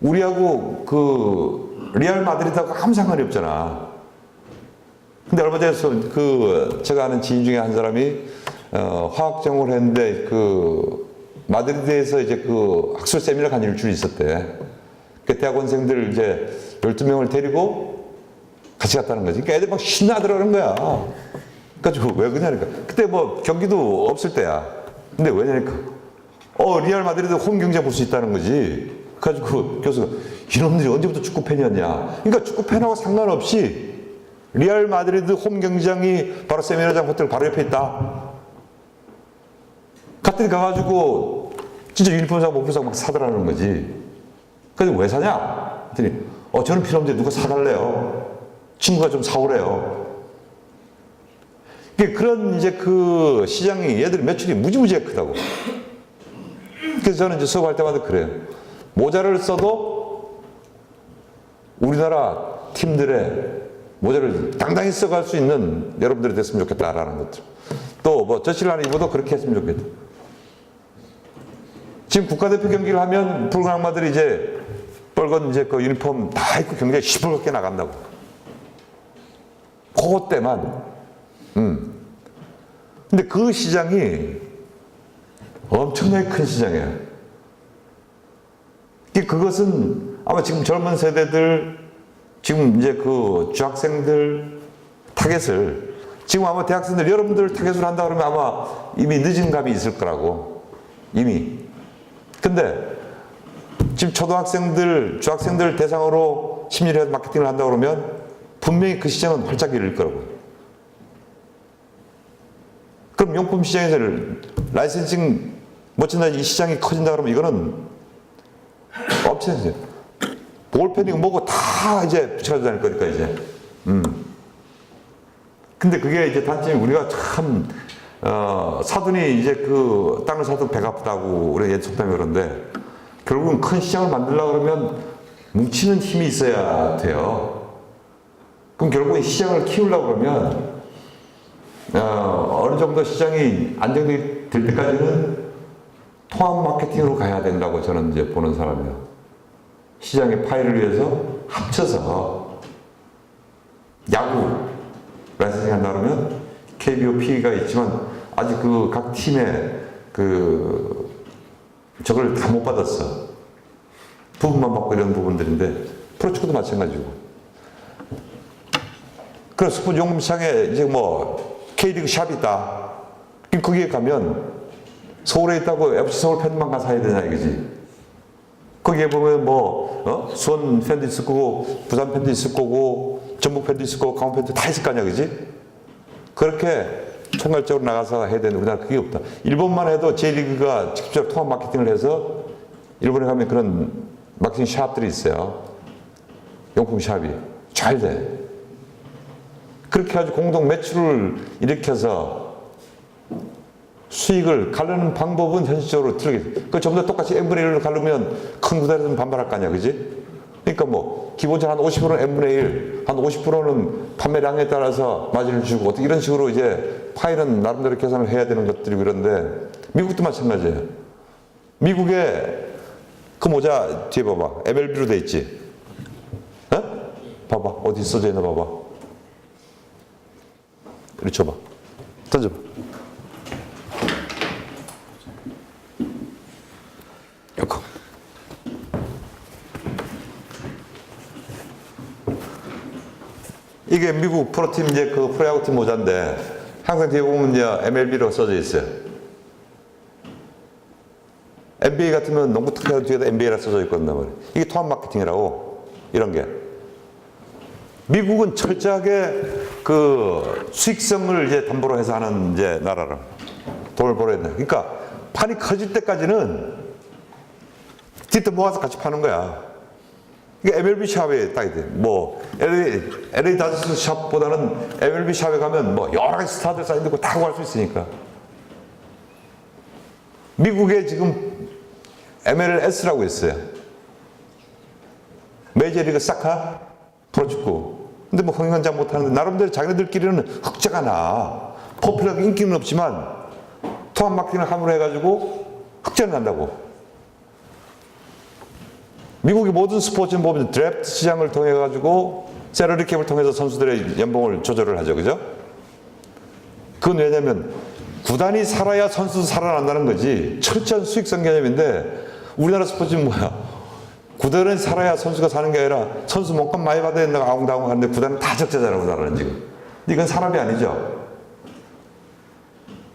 A: 우리하고 그 리알 마드리드하고 아무 상관이 없잖아. 근데 얼마 전에 제가 아는 지인 중에 한 사람이 화학 전공을 했는데 그 마드리드에서 이제 그 학술 세미나 간 일주일 있었대. 그 대학원생들 이제 12명을 데리고 같이 갔다는 거지. 그러니까 애들 막 신나더라는 거야. 그래가지고 왜 그러냐니까. 그때 뭐 경기도 없을 때야. 근데 왜냐니까. 리알 마드리드 홈 경기장 볼 수 있다는 거지. 그래가지고 교수가 이놈들이 언제부터 축구 팬이었냐. 그러니까 축구 팬하고 상관없이 리알 마드리드 홈 경기장이 바로 세미나장 호텔 바로 옆에 있다. 갔더니 가가지고 진짜 유니폼 사고 목표 사고 막 사더라는 거지. 그래서 왜 사냐? 그랬더니 저는 필요 없는데 누가 사달래요. 친구가 좀 사오래요. 그런 이제 그 시장이 얘들 매출이 무지무지하게 크다고. 그래서 저는 이제 수업할 때마다 그래요. 모자를 써도 우리나라 팀들의 모자를 당당히 써갈 수 있는 여러분들이 됐으면 좋겠다라는 것들. 또 뭐 저씨를 하나 입어도 그렇게 했으면 좋겠다. 지금 국가대표 경기를 하면 붉은 악마들이 이제 빨간 이제 그 유니폼 다 입고 경기에 시뻘겋게 나간다고. 그것 때만. 근데 그 시장이 엄청나게 큰 시장이에요. 그것은 아마 지금 젊은 세대들, 지금 이제 그 중학생들 타겟을, 지금 아마 대학생들 여러분들 타겟으로 한다 그러면 아마 이미 늦은 감이 있을 거라고. 이미. 근데 지금 초등학생들, 중학생들 대상으로 심리학 마케팅을 한다 그러면 분명히 그 시장은 활짝 열릴 거라고. 그럼 용품 시장에서 라이센싱 머천다이징 이 시장이 커진다 그러면 이거는 업체에서 볼펜이고 뭐고 다 이제 붙여가지고 다닐 거니까 이제. 근데 그게 이제 단점이 우리가 참 사돈이 이제 그 땅을 사도 배가 아프다고 우리가 옛 속담이 그런데 결국은 큰 시장을 만들려고 그러면 뭉치는 힘이 있어야 돼요. 그럼 결국은 시장을 키우려고 그러면 어느 정도 시장이 안정이 될 때까지는 통합 마케팅으로 가야 된다고 저는 이제 보는 사람이에요. 시장의 파일을 위해서 합쳐서 야구 라이센싱 한다 그러면 KBO, PE가 있지만 아직 그 각 팀의 그 저걸 다 못 받았어. 부분만 받고 이런 부분들인데 프로축구도 마찬가지고. 그래서 스포츠 용품 시장에 이제 뭐 K리그 샵이 있다. 거기에 가면 서울에 있다고 FC 서울 팬만 가서 사야 되냐 이거지. 거기에 보면 뭐 수원 팬도 있을 거고 부산 팬도 있을 거고 전북 팬도 있을 거고 강원 팬도 다 있을 거 아니야, 그지? 그렇게 총괄적으로 나가서 해야 되는데 우리나라 그게 없다. 일본만 해도 J리그가 직접 통합 마케팅을 해서 일본에 가면 그런 마케팅 샵들이 있어요. 용품 샵이 잘 돼. 그렇게 해가지고 공동 매출을 일으켜서 수익을 가르는 방법은 현실적으로 틀리게. 그 전부 다 똑같이 M분의 1로 가르면 큰 구단에서는 반발할 거 아니야, 그지? 그러니까 뭐 기본적으로 한 50%는 n분의 1, 한 50%는 판매량에 따라서 마진을 주고 어떻게 이런 식으로 이제 파이는 나름대로 계산을 해야 되는 것들이고 이런데 미국도 마찬가지예요. 미국에 그 모자 뒤에 봐봐. MLB로 돼 있지? 어? 봐봐. 어디 써져 있나 봐봐. 이리 줘봐. 던져봐. 이거. 이게 미국 프로팀 이제 그 프로야구팀 모자인데 항상 뒤에 보면 이제 MLB로 써져 있어요. NBA 같으면 농구 특허 뒤에도 NBA라 써져 있거든 말이에요. 이게 통합 마케팅이라고 이런 게. 미국은 철저하게 그 수익성을 이제 담보로 해서 하는 이제 나라라. 돈을 벌어야 돼. 그러니까 판이 커질 때까지는 뒷도 모아서 같이 파는 거야. 이게 MLB 샵에 딱 있대. 뭐 LA 다저스 샵보다는 MLB 샵에 가면 뭐 여러 가지 스타들 사인되고 다 구할 수 있으니까. 미국에 지금 MLS라고 있어요. 메이저리그 사카 프로축구. 근데 뭐 흥행은 못하는데 나름대로 자기네들끼리는 흑자가 나. 포퓰러하게 인기는 없지만 통합 마케팅을 함으로 해가지고 흑자를 난다고. 미국의 모든 스포츠는 보면 드래프트 시장을 통해 가지고 셀러리 캡을 통해서 선수들의 연봉을 조절을 하죠, 그죠? 그건 왜냐면 구단이 살아야 선수도 살아난다는 거지. 철저한 수익성 개념인데 우리나라 스포츠는 뭐야? 구단은 살아야 선수가 사는 게 아니라 선수 몸값 많이 받아야 된다고 아웅다웅 하는데 구단은 다 적자잖아, 구단은 지금. 근데 이건 산업이 아니죠.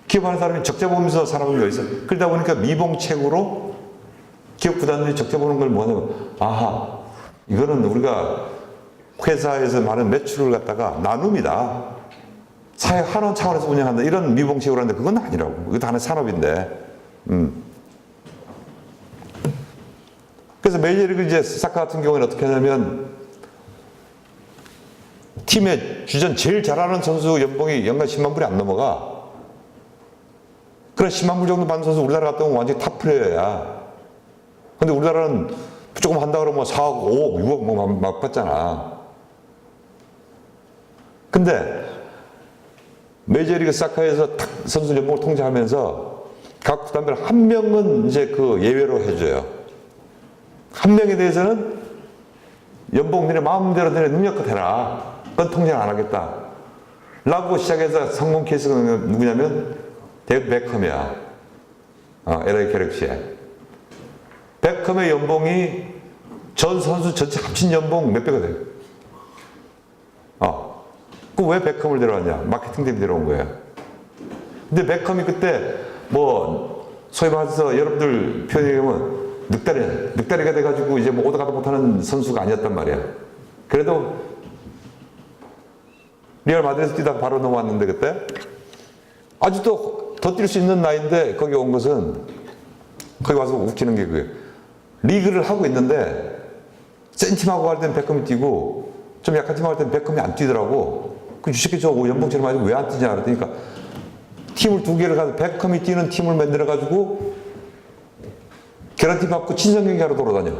A: 기업하는 사람이 적자 보면서 산업은 게 있어. 그러다 보니까 미봉책으로 기업 구단들이 적자 보는 걸 뭐냐면, 아하, 이거는 우리가 회사에서 많은 매출을 갖다가 나눔이다. 사회 환원 차원에서 운영한다. 이런 미봉책으로 하는데 그건 아니라고. 이것도 하나의 산업인데. 그래서 메이저리그 이제 사카 같은 경우에는 어떻게 하냐면 팀의 주전 제일 잘하는 선수 연봉이 연간 10만 불이 안 넘어가. 그래 10만 불 정도 받는 선수 우리나라 갔다 오면 완전히 탑 플레이어야. 근데 우리나라는 조금 한다 그러면 4억, 5억, 6억 뭐 막 받잖아. 근데 메이저리그 사카에서 탁 선수 연봉을 통제하면서 각 구단별 한 명은 이제 그 예외로 해줘요. 한 명에 대해서는 연봉 너네 마음대로 너네 능력껏 해라. 그건 통제를 안 하겠다. 라고 시작해서 성공 케이스가 누구냐면 데이비드 베컴이야. LA 갤럭시에. 베컴의 연봉이 전 선수 전체 합친 연봉 몇 배가 돼요? 그 왜 베컴을 데려왔냐? 마케팅 때문에 데려온 거예요. 근데 베컴이 그때 뭐 소위 말해서 여러분들 표현하면 늑다리가 돼가지고 이제 뭐 오다 가다 못하는 선수가 아니었단 말이야. 그래도 리얼 마드리드에서 뛰다가 바로 넘어왔는데 그때 아직도 더 뛸 수 있는 나이인데 거기 온 것은 거기 와서 웃기는 게 그게 리그를 하고 있는데 센 팀하고 갈 때는 베컴이 뛰고 좀 약한 팀하고 할 때는 베컴이 안 뛰더라고. 그 주식회 저 연봉처럼 가지고 왜 안 뛰냐 그러니까 팀을 두 개를 가서 베컴이 뛰는 팀을 만들어가지고 계란팀 받고 친선 경기하러 돌아다녀.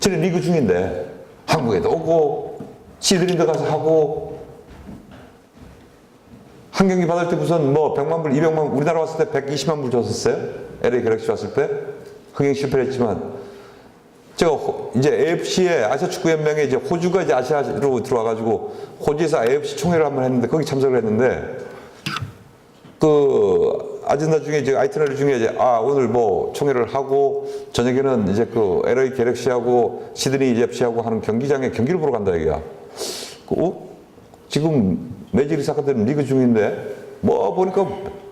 A: 쟤네 리그 중인데 한국에도 오고 시드린도 가서 하고 한 경기 받을 때 우선 뭐 100만 불, 200만 불 우리나라 왔을 때 120만 불 줬었어요. LA 갤럭시 왔을 때 흥행 실패를 했지만 제가 이제 AFC에 아시아 축구 연맹에 이제 호주가 이제 아시아로 들어와가지고 호주에서 AFC 총회를 한번 했는데 거기 참석을 했는데 그 아젠다 중에 이제 아이트너리 중에 이제 오늘 뭐 총회를 하고 저녁에는 이제 그 LA 갤럭시하고 시드니 EFC하고 하는 경기장에 경기를 보러 간다 얘기야. 지금 메이저리그 사카들은 리그 중인데 뭐 보니까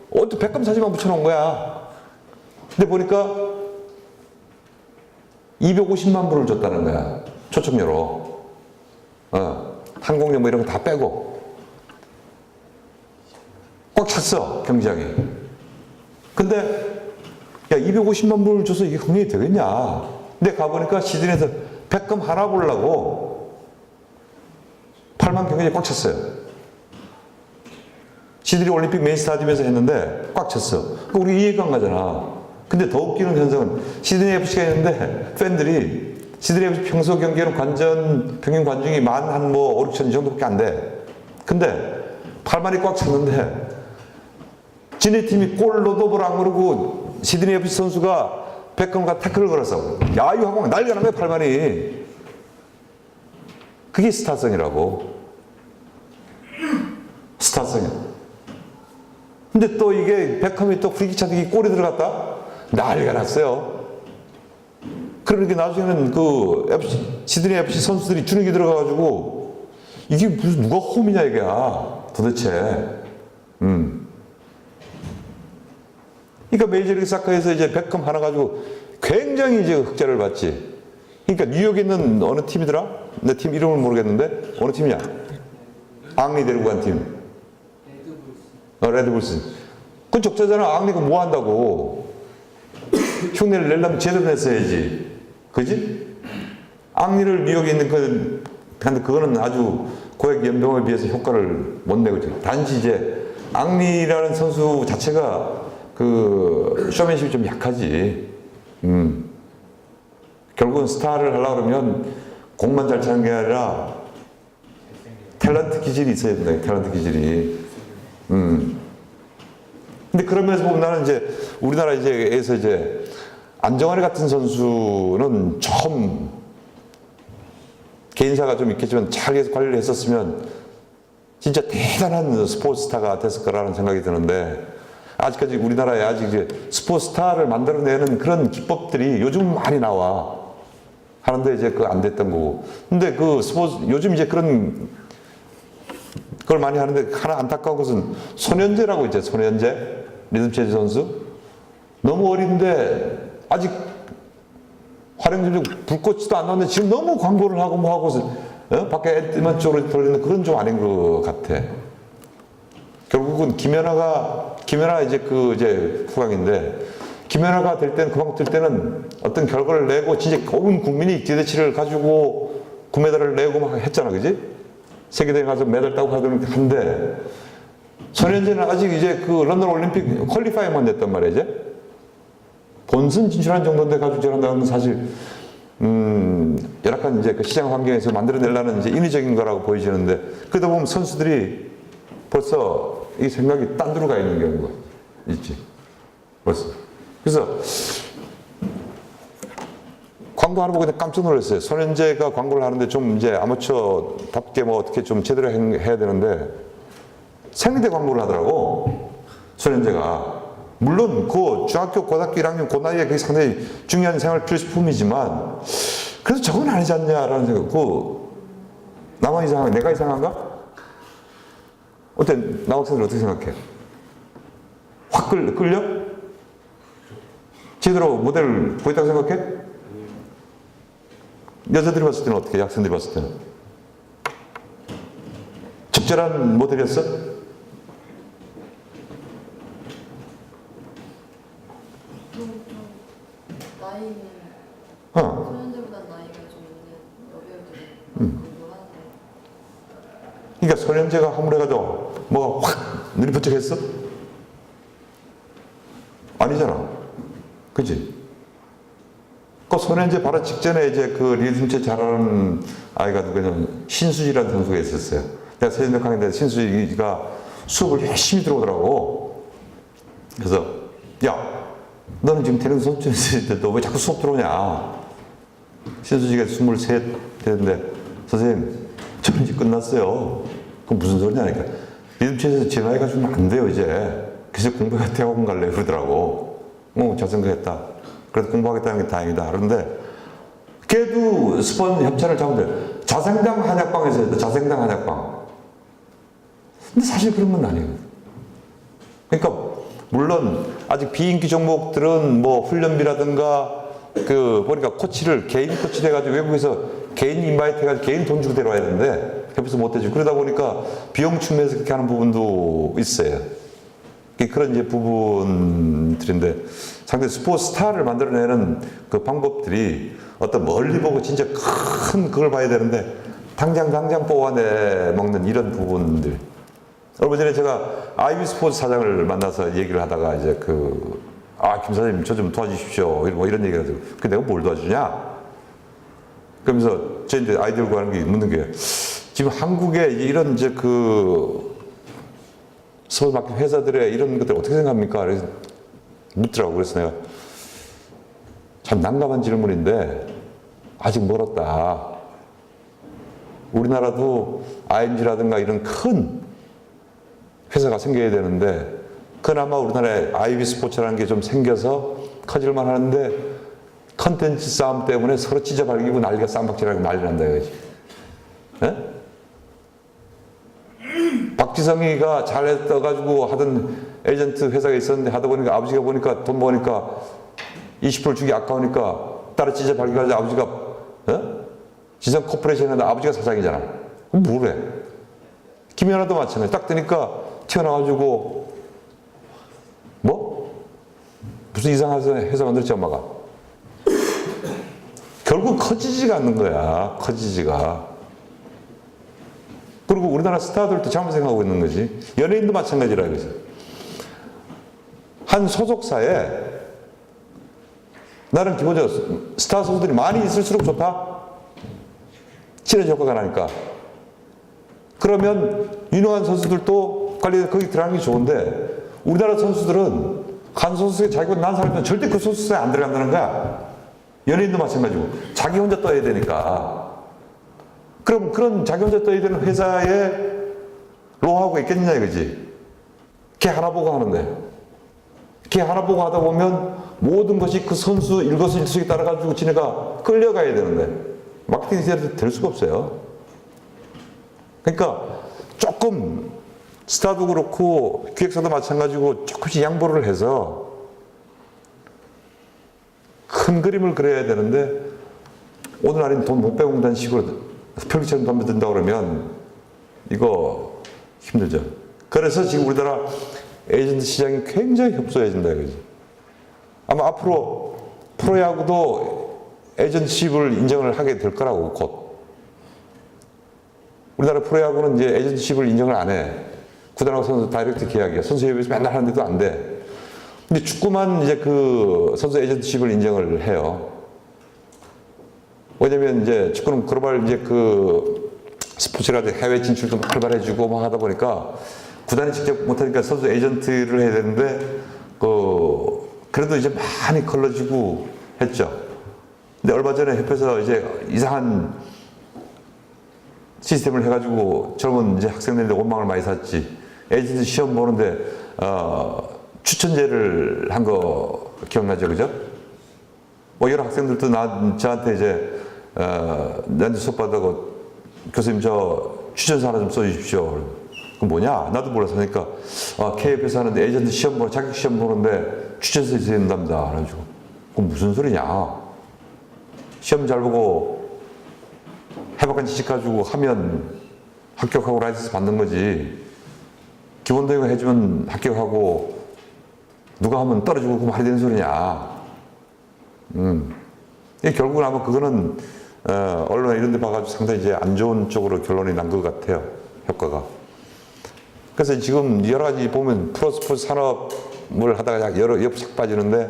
A: 어또 백감 사진만 붙여놓은 거야. 근데 보니까 250만 불을 줬다는 거야. 초청료로. 항공료 뭐 이런 거 다 빼고. 꽉 찼어, 경기장이. 근데, 야, 250만 불을 줘서 이게 흥행이 되겠냐. 근데 가보니까 시드니에서 백금 하나 보려고 8만 경기장이 꽉 찼어요. 시드니 올림픽 메인 스타디움에서 했는데 꽉 찼어. 우리 이해가 안 가잖아. 근데 더 웃기는 현상은 시드니 FC가 했는데 팬들이 시드니 FC 평소 경기에는 평균 관중이 한 5, 6천 정도밖에 안 돼. 근데 8만이 꽉 찼는데 지네 팀이 골 넣어도 안 그러고 시드니 FC 선수가 베컴과 태클을 걸어서 야유하고 난리가 난 거야 8만이. 그게 스타성이라고. 스타성이야. 근데 또 이게 베컴이 또 프리킥 골이 들어갔다? 난리가 났어요. 그러니까 나중에는 시드니 FC 선수들이 주눅이 들어가가지고 이게 무슨 누가 홈이냐 이게 도대체. 그러니까 메이저리그 사커에서 이제 베컴 하나 가지고 굉장히 이제 흑자를 봤지. 그러니까 뉴욕에 있는 어느 팀이더라? 내 팀 이름을 모르겠는데 어느 팀이냐? 앙리 데리고 간 팀. 레드불스. 그 적자잖아. 앙리가 뭐 한다고. 흉내를 내려면 제대로 냈어야지. 그지? 앙리를 뉴욕에 있는 근데 그거는 아주 고액 연봉에 비해서 효과를 못 내고 있죠. 단지 이제 앙리라는 선수 자체가 쇼맨십이 좀 약하지. 결국은 스타를 하려고 그러면 공만 잘 차는 게 아니라 탤런트 기질이 있어야 된다. 탤런트 기질이. 근데 그러면서 보면 나는 이제 우리나라에서 이제 안정환 같은 선수는 처음 개인사가 좀 있겠지만 잘 관리를 했었으면 진짜 대단한 스포츠 스타가 됐을 거라는 생각이 드는데 아직까지 우리나라에 아직 이제 스포츠 스타를 만들어내는 그런 기법들이 요즘 많이 나와. 하는데 이제 안 됐던 거고. 근데 요즘 이제 그걸 많이 하는데 하나 안타까운 것은 손현재라고 있죠. 손현재. 리듬 체조 선수. 너무 어린데 아직 활용점이 불꽃이도 안 나왔는데 지금 너무 광고를 하고 뭐 하고서 밖에 엔티먼 쪽으로 돌리는 그런 좀 아닌 것 같아. 결국은 김연아가 이제 이제 후광인데 김연아가 될 때는 그만큼 될 때는 어떤 결과를 내고 진짜 온 국민이 기대치를 가지고 금메달을 내고 막 했잖아, 그지? 세계대회 가서 메달 따고 하는데 손현재는 아직 이제 런던 올림픽 퀄리파이만 됐단 말이야, 이제. 본선 진출한 정도인데 가지고 저런다는 사실, 열악한 이제 시장 환경에서 만들어내려는 이제 인위적인 거라고 보여지는데, 그러다 보면 선수들이 벌써 이 생각이 딴 데로 가 있는 경우가 있지. 벌써. 그래서, 광고 하나 보고 그냥 깜짝 놀랐어요. 손현재가 광고를 하는데 좀 이제 아마추어답게 뭐 어떻게 좀 제대로 해야 되는데, 생리대 광고를 하더라고. 손현재가. 물론 중학교, 고등학교 1학년 그 나이에 그게 상당히 중요한 생활 필수품이지만 그래도 저건 아니지 않냐라는 생각. 나만 이상한가? 내가 이상한가? 어때? 남학생들 어떻게 생각해? 확 끌려? 제대로 모델을 보였다고 생각해? 여자들이 봤을 때는 어떻게? 학생들이 봤을 때는? 적절한 모델이었어?
C: 나이는
A: 어.
C: 소년들보다 나이가 좀 있는 여배우들이 공부를 하는데.
A: 그러니까 손현재가 화물해가지고 뭐가 확 눈이 번쩍했어? 아니잖아. 그치? 손현재 바로 직전에 이제 리듬체 잘하는 아이가 누구냐면 신수지라는 선수가 있었어요. 내가 세전력 강의인데 신수지가 수업을 열심히 들어오더라고. 그래서 야, 너는 지금 대학 수업 좀 있을 때 너 왜 자꾸 수업 들어오냐? 신수지가 23 되는데 선생님 저는 이제 끝났어요. 그럼 무슨 소리냐? 그러니까 리듬체에서 제 나이가 좀 안 돼요 이제. 그래서 공부가 대학원 갈래 그러더라고. 잘 생각했다. 그래도 공부하겠다는 게 다행이다. 그런데 걔도 스폰 협찬을 잡으면 돼. 자생당 한약방에서 했다. 자생당 한약방. 근데 사실 그런 건 아니에요. 그러니까 물론 아직 비인기 종목들은 뭐 훈련비라든가 보니까 코치를 개인 코치 돼가지고 외국에서 개인 인바이트 해가지고 개인 돈 주고 데려와야 되는데 옆에서 못 해주고 그러다 보니까 비용 측면에서 그렇게 하는 부분도 있어요. 그런 이제 부분들인데 상당히 스포츠 스타를 만들어내는 그 방법들이 어떤 멀리 보고 진짜 큰 그걸 봐야 되는데 당장 뽑아내 먹는 이런 부분들. 얼마 전에 제가 아이비 스포츠 사장을 만나서 얘기를 하다가 이제 김 사장님 저 좀 도와주십시오. 뭐 이런 얘기를 하더라고요. 내가 뭘 도와주냐? 그러면서 저희한테 아이디어를 구하는 게 묻는 게 지금 한국에 이런 이제 그 서울 마켓 회사들의 이런 것들 어떻게 생각합니까? 그래서 묻더라고. 그래서 내가 참 난감한 질문인데 아직 멀었다. 우리나라도 IMG라든가 이런 큰 회사가 생겨야 되는데 그나마 우리나라에 아이비 스포츠라는 게 좀 생겨서 커질만 하는데 컨텐츠 싸움 때문에 서로 찢어발기고 난리가 쌈박질하고 난리 난다 이거지. 예? 박지성이가 잘했어가지고 하던 에이전트 회사가 있었는데 하다 보니까 아버지가 보니까 돈 버니까 20% 주기 아까우니까 따라 찢어발기가지고 아버지가 지성 코퍼레이션인데 아버지가 사장이잖아. 그럼 뭐래? 김연아도 마찬가지. 딱 되니까 튀어나와가지고 뭐? 무슨 이상한 회사 만들었지 엄마가. 결국 커지지가 않는 거야. 커지지가. 그리고 우리나라 스타들도 잘못 생각하고 있는 거지. 연예인도 마찬가지라 이거지. 한 소속사에 나는 기본적으로 스타 선수들이 많이 있을수록 좋다. 친해져 효과가 나니까. 그러면 유능한 선수들도 관리해서 거기 들어가는 게 좋은데 우리나라 선수들은 한 소속사에 자기가 난 사람들은 절대 그 소속사에 안 들어간다는 거야. 연예인도 마찬가지고 자기 혼자 떠야 되니까. 그럼 그런 자기 혼자 떠야 되는 회사에 노하우가 있겠느냐 이거지. 걔 하나 보고 하는데 걔 하나 보고 하다 보면 모든 것이 그 선수 일거수일투족에 따라가지고 지네가 끌려가야 되는데 마케팅이 될 수가 없어요. 그러니까 조금 스타도 그렇고 기획사도 마찬가지고 조금씩 양보를 해서 큰 그림을 그려야 되는데 오늘 아니면 돈 못 빼먹는다는 식으로 편기처럼 돈 든다 그러면 이거 힘들죠. 그래서 지금 우리나라 에이전트 시장이 굉장히 협소해진다 이거지. 아마 앞으로 프로야구도 에이전트십을 인정을 하게 될 거라고 곧. 우리나라 프로야구는 이제 에이전트십을 인정을 안 해. 구단하고 선수 다이렉트 계약이야. 선수협의회에서 맨날 하는데도 안 돼. 근데 축구만 이제 그 선수 에이전트십을 인정을 해요. 왜냐면 이제 축구는 글로벌 이제 그 스포츠라 해외 진출도 활발해지고 막 하다 보니까 구단이 직접 못하니까 선수 에이전트를 해야 되는데 그래도 이제 많이 걸러지고 했죠. 근데 얼마 전에 협회에서 이제 이상한 시스템을 해가지고 젊은 이제 학생들인데 원망을 많이 샀지. 에이전트 시험 보는데 추천제를 한 거 기억나죠, 그죠? 뭐 여러 학생들도 저한테 이제 나한테 수업 받다고 교수님 저 추천서 하나 좀 써주십시오. 그럼 뭐냐? 나도 몰라서 하니까 KF에서 하는데 에이전트 시험 보는 자격 시험 보는데 추천서 있어야 된답니다. 그래가지고 그럼 무슨 소리냐? 시험 잘 보고 해박한 지식 가지고 하면 합격하고 라이센스 받는 거지. 기본 교육을 해주면 합격하고 누가 하면 떨어지고 그 말이 되는 소리냐. 결국은 아마 그거는 언론 이런 데 봐가지고 상당히 이제 안 좋은 쪽으로 결론이 난 것 같아요. 효과가. 그래서 지금 여러 가지 보면 프로스포츠 산업을 하다가 여러 싹 빠지는데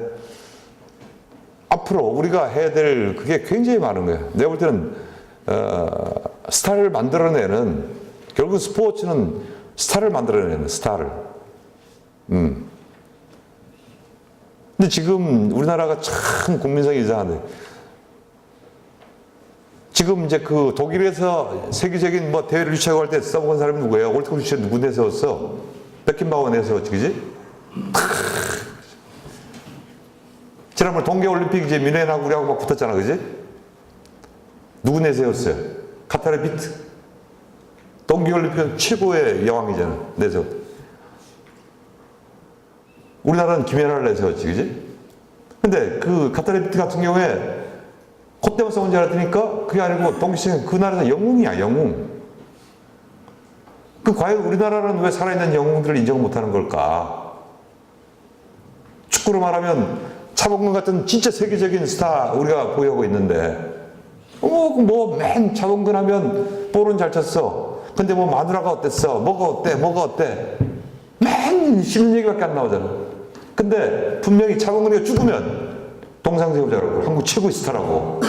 A: 앞으로 우리가 해야 될 그게 굉장히 많은 거예요. 내가 볼 때는 스타를 만들어내는 결국 스포츠는 스타를 만들어내는 스타를. 근데 지금 우리나라가 참 국민성이 이상한데 지금 이제 그 독일에서 세계적인 뭐 대회를 유치하고 할 때 써먹은 사람이 누구예요? 월드컵 유치에 누구 내세웠어? 베킨바우어 내세웠지, 그지? 지난번 동계올림픽 이제 미네하고 우리하고 막 붙었잖아, 그지? 누구 내세웠어요? 카타르 비트. 동계올림픽은 최고의 여왕이잖아, 내세웠. 우리나라는 김연아를 내세웠지, 그지? 근데 그 카타르 비트 같은 경우에 콧대만 써온 줄 알았더니까 그게 아니고 동시에 그 나라에서 영웅이야, 영웅. 그 과연 우리나라는 왜 살아있는 영웅들을 인정 못하는 걸까? 축구로 말하면 차범근 같은 진짜 세계적인 스타 우리가 보유하고 있는데 맨 차범근 하면 볼은 잘 쳤어. 근데 뭐 마누라가 어땠어? 뭐가 어때? 맨 씹는 얘기밖에 안 나오잖아. 근데 분명히 차범근이가 죽으면 동상세우자라고 한국 최고의 스타라고.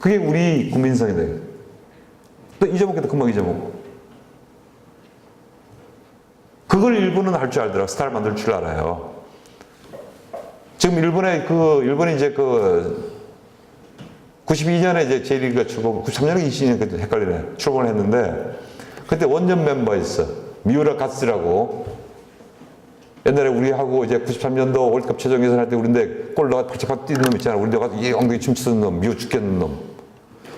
A: 그게 우리 국민성이다. 또 잊어먹겠다, 금방 잊어먹고. 그걸 일본은 할 줄 알더라고. 스타를 만들 줄 알아요. 지금 일본이 이제 92년에 이제 J리그가 출범, 93년에 22년까지 헷갈리네. 출범을 했는데, 그때 원년 멤버 있어. 미우라 가스라고. 옛날에 우리하고 이제 93년도 월드컵 최종 예선할 때 우리인데 골 넣어 발짝발짝 뛰는 놈 있잖아. 우리인데 가서 이 엉덩이 춤추는 놈, 미워 죽겠는 놈.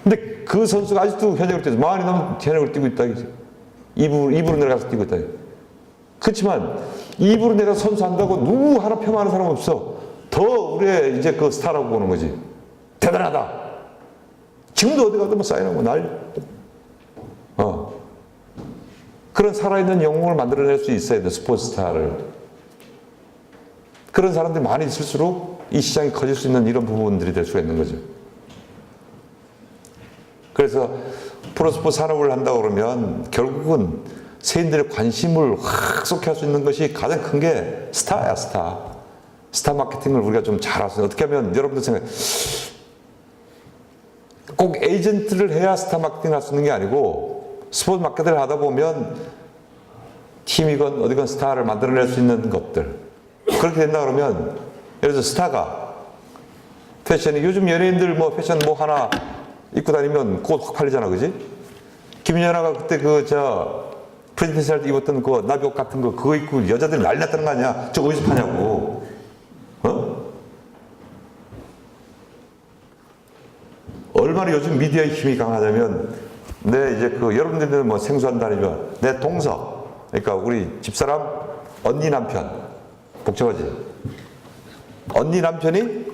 A: 근데 그 선수가 아직도 현역을 뛰어서 많이 넘는 현역을 뛰고 있다. 2부로 내려가서 뛰고 있다. 그렇지만 2부로 내려가서 선수한다고 누구 하나 폄하하는 사람 없어. 더 우리의 이제 그 스타라고 보는 거지. 대단하다. 지금도 어디 가도 뭐 사인하고 난리. 그런 살아있는 영웅을 만들어낼 수 있어야 돼, 스포츠 스타를. 그런 사람들이 많이 있을수록 이 시장이 커질 수 있는 이런 부분들이 될 수가 있는 거죠. 그래서 프로스포츠 산업을 한다고 그러면 결국은 세인들의 관심을 확 쏟게 할 수 있는 것이 가장 큰 게 스타야, 스타. 스타 마케팅을 우리가 좀 잘할 수 있는, 어떻게 하면 여러분들 생각해. 꼭 에이전트를 해야 스타 마케팅을 할 수 있는 게 아니고 스포츠 마케팅을 하다 보면 팀이건 어디건 스타를 만들어낼 수 있는 것들. 그렇게 된다 그러면 예를 들어서 스타가 패션이 요즘 연예인들 뭐 패션 뭐 하나 입고 다니면 그거 확 팔리잖아, 그지? 김연아가 그때 프레젠테이션 할 때 입었던 그 나비옷 같은 거 그거 입고 여자들이 난리 났다는 거 아니야? 저거 어디서 파냐고. 얼마나 요즘 미디어의 힘이 강하냐면 여러분들은 뭐 생소한다니면 내 동서, 그러니까 우리 집사람 언니 남편, 복잡하지? 언니 남편이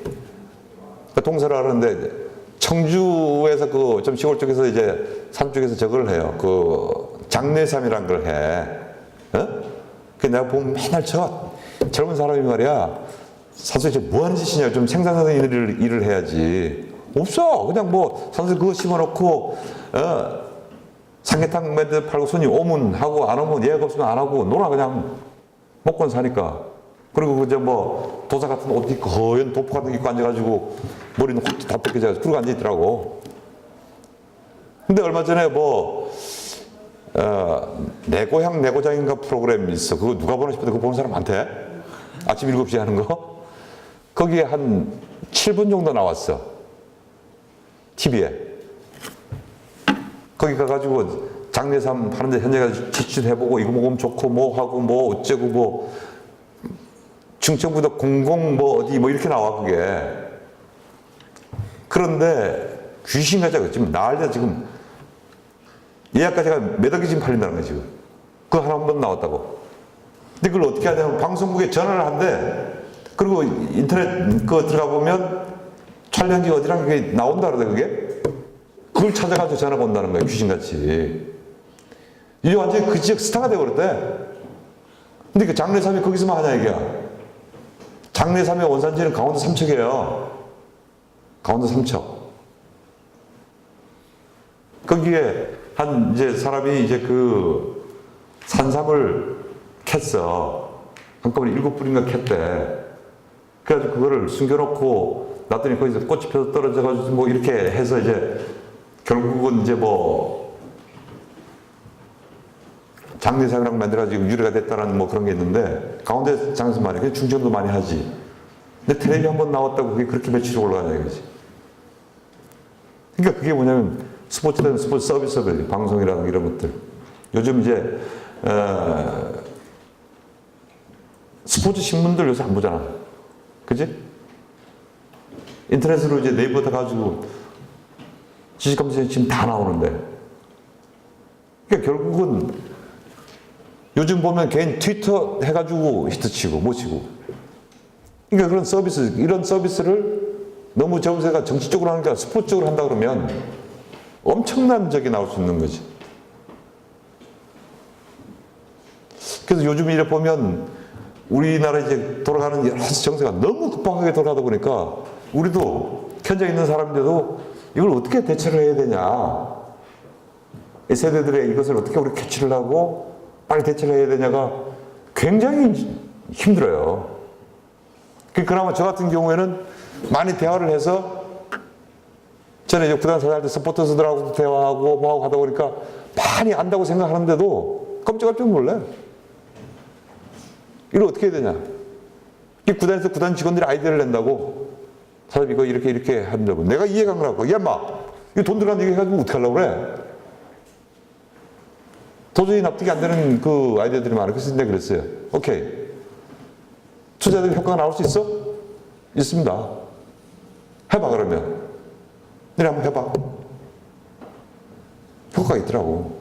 A: 동서라 그러는데 청주에서 좀 시골 쪽에서 이제 산 쪽에서 저걸 해요. 장례삼이란 걸 해. 그 내가 보면 맨날 젊은 사람이 말이야. 사실 뭐 하는 짓이냐. 좀 생산성 일을 해야지. 없어. 그냥 사실 그거 심어놓고, 삼계탕 맨날 팔고 손님 오면 하고 안 오면 예약 없으면 안 하고 놀아 그냥 먹고는 사니까. 그리고 도사 같은 옷 입고 허연 도포 같은 거 입고 앉아가지고 머리는 확 다 벗겨져가지고 그러고 앉아있더라고. 근데 얼마 전에 내 고향 내 고장인가 프로그램이 있어. 그거 누가 보나 싶은데 그거 보는 사람 많대. 아침 7시에 하는 거. 거기에 한 7분 정도 나왔어. TV에. 거기 가가지고 장례삼 하는데 현재 가서 지출해보고 이거 먹으면 좋고 뭐 하고 뭐 어쩌고 충청부도 어디 이렇게 나와 그게. 그런데 귀신같이 지금 난리다 지금. 예약까지가 몇 억이 지금 팔린다는 거야 지금. 그거 하나 한 번 나왔다고. 근데 그걸 어떻게 하냐면 방송국에 전화를 한대. 그리고 인터넷 그거 들어가 보면 촬영지 어디랑 그게 나온다 그러대 그게. 그걸 찾아가지고 전화가 온다는 거야 귀신같이. 이제 완전히 그 지역 스타가 되어버렸대. 근데 그 장례삼이 거기서만 하냐 이게야. 장례삼의 원산지는 강원도 삼척이에요. 강원도 삼척. 거기에 사람이 산삼을 캤어. 한꺼번에 7뿌리인가 캤대. 그래가지고 그거를 숨겨놓고 놨더니 거기서 꽃이 펴서 떨어져가지고 이렇게 해서 결국은 장례삼이랑 만들어가지고 유래가 됐다는 그런 게 있는데 강원도 장례삼 많이 해. 충청도 많이 하지. 근데 텔레비 한번 나왔다고 그게 그렇게 매출이 올라가냐 이거지. 그러니까 그게 뭐냐면 스포츠는 스포츠 서비스들, 방송이라든가 이런 것들. 요즘 스포츠 신문들 요새 안 보잖아. 그지? 인터넷으로 네이버 다 가지고 지식 검색에 지금 다 나오는데. 그러니까 결국은 요즘 보면 개인 트위터 해가지고 히트치고 못 치고. 그러니까 그런 서비스, 이런 서비스를 너무 정세가 정치적으로 하는 게 아니라 스포츠적으로 한다 그러면 엄청난 적이 나올 수 있는 거지. 그래서 요즘 이래 보면 우리나라 돌아가는 여러 가지 정세가 너무 급박하게 돌아가다 보니까 우리도 현장에 있는 사람들도 이걸 어떻게 대처를 해야 되냐. 이 세대들의 이것을 어떻게 우리 캐치를 하고 빨리 대처를 해야 되냐가 굉장히 힘들어요. 그나마 저 같은 경우에는 많이 대화를 해서 전에 이제 구단 사장할 때 서포터스들하고 대화하고 뭐하고 하다 보니까 많이 안다고 생각하는데도 깜짝깜짝 놀래. 이걸 어떻게 해야 되냐. 이 구단에서 구단 직원들이 아이디어를 낸다고. 사람 이거 이렇게 한다고. 내가 이해가 안 가고. 야, 인마, 이거 돈 들어간 얘기 해가지고 어떻게 하려고 그래? 도저히 납득이 안 되는 그 아이디어들이 많아. 그래서 내가 그랬어요. 오케이. 투자된 효과가 나올 수 있어? 있습니다. 해봐, 그러면. 너네 한번 해봐. 효과가 있더라고.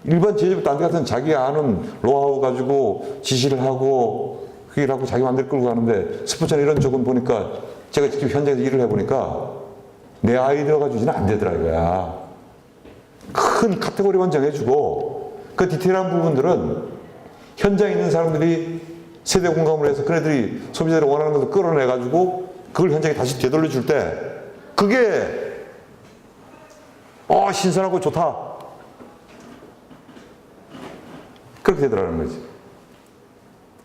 A: 일반 제조업 단체 같은 자기 아는 노하우 가지고 지시를 하고 그 일하고 자기 마음대로 끌고 가는데 스포츠나 이런 쪽은 보니까 제가 직접 현장에서 일을 해보니까 내 아이디어 가지고는 안 되더라 이거야. 큰 카테고리만 정해주고 그 디테일한 부분들은 현장에 있는 사람들이 세대 공감을 해서 그네들이 소비자들이 원하는 것을 끌어내가지고 그걸 현장에 다시 되돌려줄 때 그게 신선하고 좋다. 그렇게 되더라는 거지.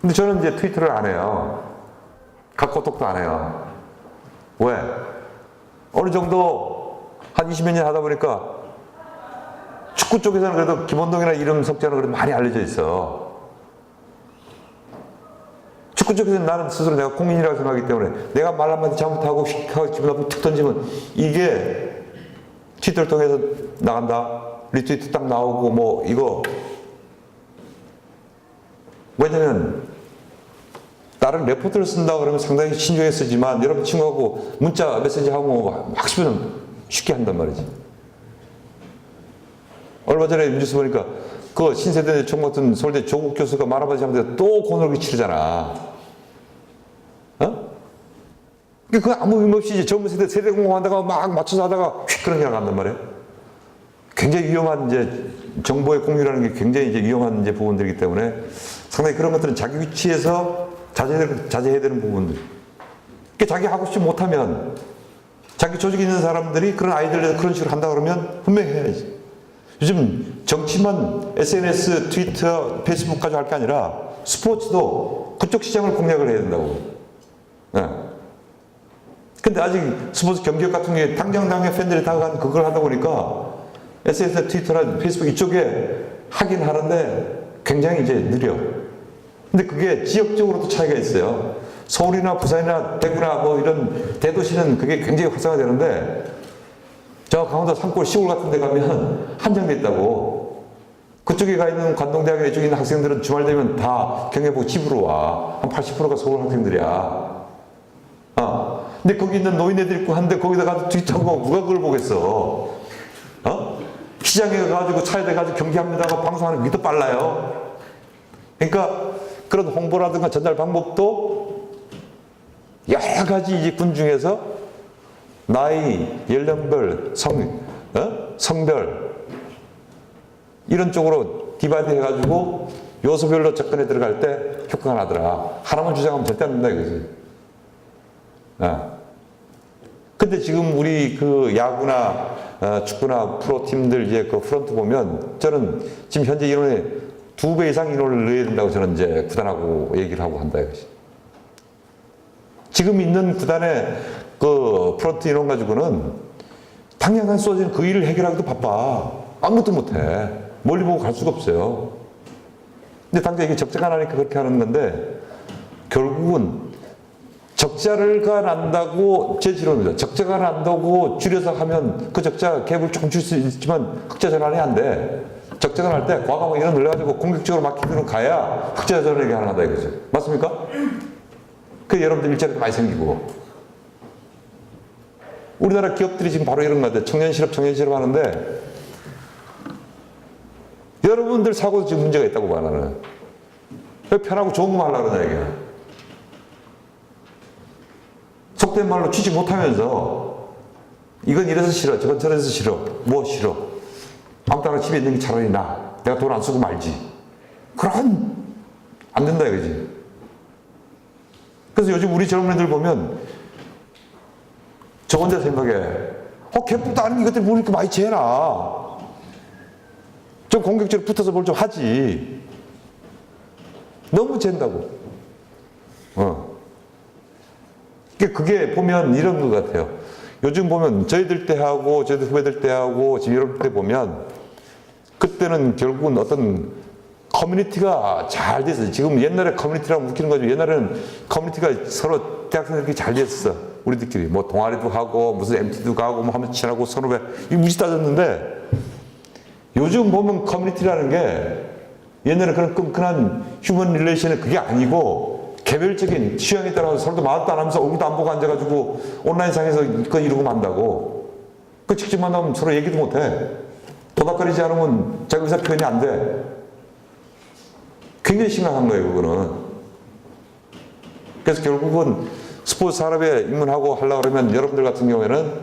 A: 근데 저는 이제 트위터를 안 해요. 카카오톡도 안 해요. 왜? 어느 정도 한 20몇 년 하다 보니까 축구 쪽에서는 그래도 김원동이나 이름 석자는 그래도 많이 알려져 있어. 축구 쪽에서는 나는 스스로 내가 공인이라고 생각하기 때문에 내가 말 한마디 잘못하고 휙 하고 기분 나쁘게 툭 던지면 이게 트위터를 통해서 나간다. 리트위트 딱 나오고 뭐 이거 왜냐면 다른 레포트를 쓴다 그러면 상당히 신중하게 쓰지만 여러분 친구하고 문자 메시지하고 막 싶으면 쉽게 한단 말이지. 얼마 전에 뉴스 보니까 그 신세대 총 같은 서울대 조국 교수가 말 한마디 하면 또 곤혹이 치르잖아. 어? 그 아무 의미 없이 이제 젊은 세대 공부한다가 막 맞춰서 하다가 휙 그런 게 나간단 말이에요. 굉장히 위험한 이제 정보의 공유라는 게 굉장히 이제 위험한 이제 부분들이기 때문에 상당히 그런 것들은 자기 위치에서 자제해야 되는 부분들. 그러니까 자기 하고 싶지 못하면 자기 조직에 있는 사람들이 그런 아이디어를 내서 그런 식으로 한다 그러면 분명히 해야지. 요즘 정치만 SNS, 트위터, 페이스북까지 할 게 아니라 스포츠도 그쪽 시장을 공략을 해야 된다고. 네. 근데 아직 스포츠 경기력 같은 게 당장 팬들이 다가가는 그걸 하다 보니까 SNS, 트위터나 페이스북 이쪽에 하긴 하는데 굉장히 이제 느려. 근데 그게 지역적으로도 차이가 있어요. 서울이나 부산이나 대구나 뭐 이런 대도시는 그게 굉장히 활성화되는데 저 강원도 산골 시골 같은 데 가면 한정돼 있다고. 그쪽에 가 있는 관동대학에 이쪽에 있는 학생들은 주말 되면 다 경기보고 집으로 와. 한 80%가 서울 학생들이야. 근데 거기 있는 노인네들 있고 한데 거기다 가서 트위터하고 누가 그걸 보겠어. 시장에 가가지고 차에 대가지고 경기합니다 하고 방송하는 게 더 빨라요. 그러니까 그런 홍보라든가 전달 방법도 여러 가지 이제 군 중에서 나이, 연령별, 성별 이런 쪽으로 디바이드 해가지고 요소별로 접근해 들어갈 때 효과가 나더라. 하나만 주장하면 절대 안 된다 이거지. 근데 지금 우리 그 야구나 축구나 프로팀들 이제 그 프런트 보면 저는 지금 현재 인원의 2배 이상 인원을 넣어야 된다고 저는 이제 구단하고 얘기를 하고 한다 이거지. 지금 있는 구단의 그 프런트 인원 가지고는 당장 쏟아지는 그 일을 해결하기도 바빠. 아무것도 못해. 멀리 보고 갈 수가 없어요. 근데 당장 이게 적자가 나니까 그렇게 하는 건데 결국은 적자가 난다고 제 지론입니다. 적자가 난다고 줄여서 하면 그 적자 갭을 조금 줄 수 있지만 흑자 전환이 안 돼. 적자가 날 때 과감하게 이런 늘려가지고 공격적으로 마케팅으로 가야 흑자 전환이 가능하다 이거죠. 맞습니까? 그 여러분들 일자리도 많이 생기고. 우리나라 기업들이 지금 바로 이런 거 같아요. 청년 실업 하는데 여러분들 사고도 지금 문제가 있다고 봐 나는. 왜 편하고 좋은 것만 하려고 그러냐 이게. 속된 말로 취직 못하면서 이건 이래서 싫어 저건 저래서 싫어 뭐 싫어 아무 따라 집에 있는 게 차라리 나 내가 돈 안 쓰고 말지 그럼 안 된다 이거지. 그래서 요즘 우리 젊은 애들 보면 저 혼자 생각해 개뿔도 아닌 이것들이 뭐 이렇게 많이 재나 좀 공격적으로 붙어서 뭘 좀 하지 너무 잰다고. 그게 보면 이런 것 같아요. 요즘 보면 저희들 때하고 저희들 후배들 때하고 지금 여러분 때 보면 그때는 결국은 어떤 커뮤니티가 잘 됐어요. 지금 옛날에 커뮤니티라고 웃기는 거죠. 옛날에는 커뮤니티가 서로 대학생들끼리 잘 됐어. 우리들끼리 뭐 동아리도 하고 무슨 MT도 가고 뭐 하면 친하고 선후배 이 무지 따졌는데 요즘 보면 커뮤니티라는 게 옛날에 그런 끈끈한 휴먼 릴레이션은 그게 아니고 개별적인 취향에 따라서 서로도 말도 안 하면서 얼굴도 안 보고 앉아가지고 온라인상에서 이거 이러고 만다고. 그 직접 만나면 서로 얘기도 못해. 도닥거리지 않으면 자기 의사 표현이 안 돼. 굉장히 심각한 거예요, 그거는. 그래서 결국은 스포츠 산업에 입문하고 하려고 그러면 여러분들 같은 경우에는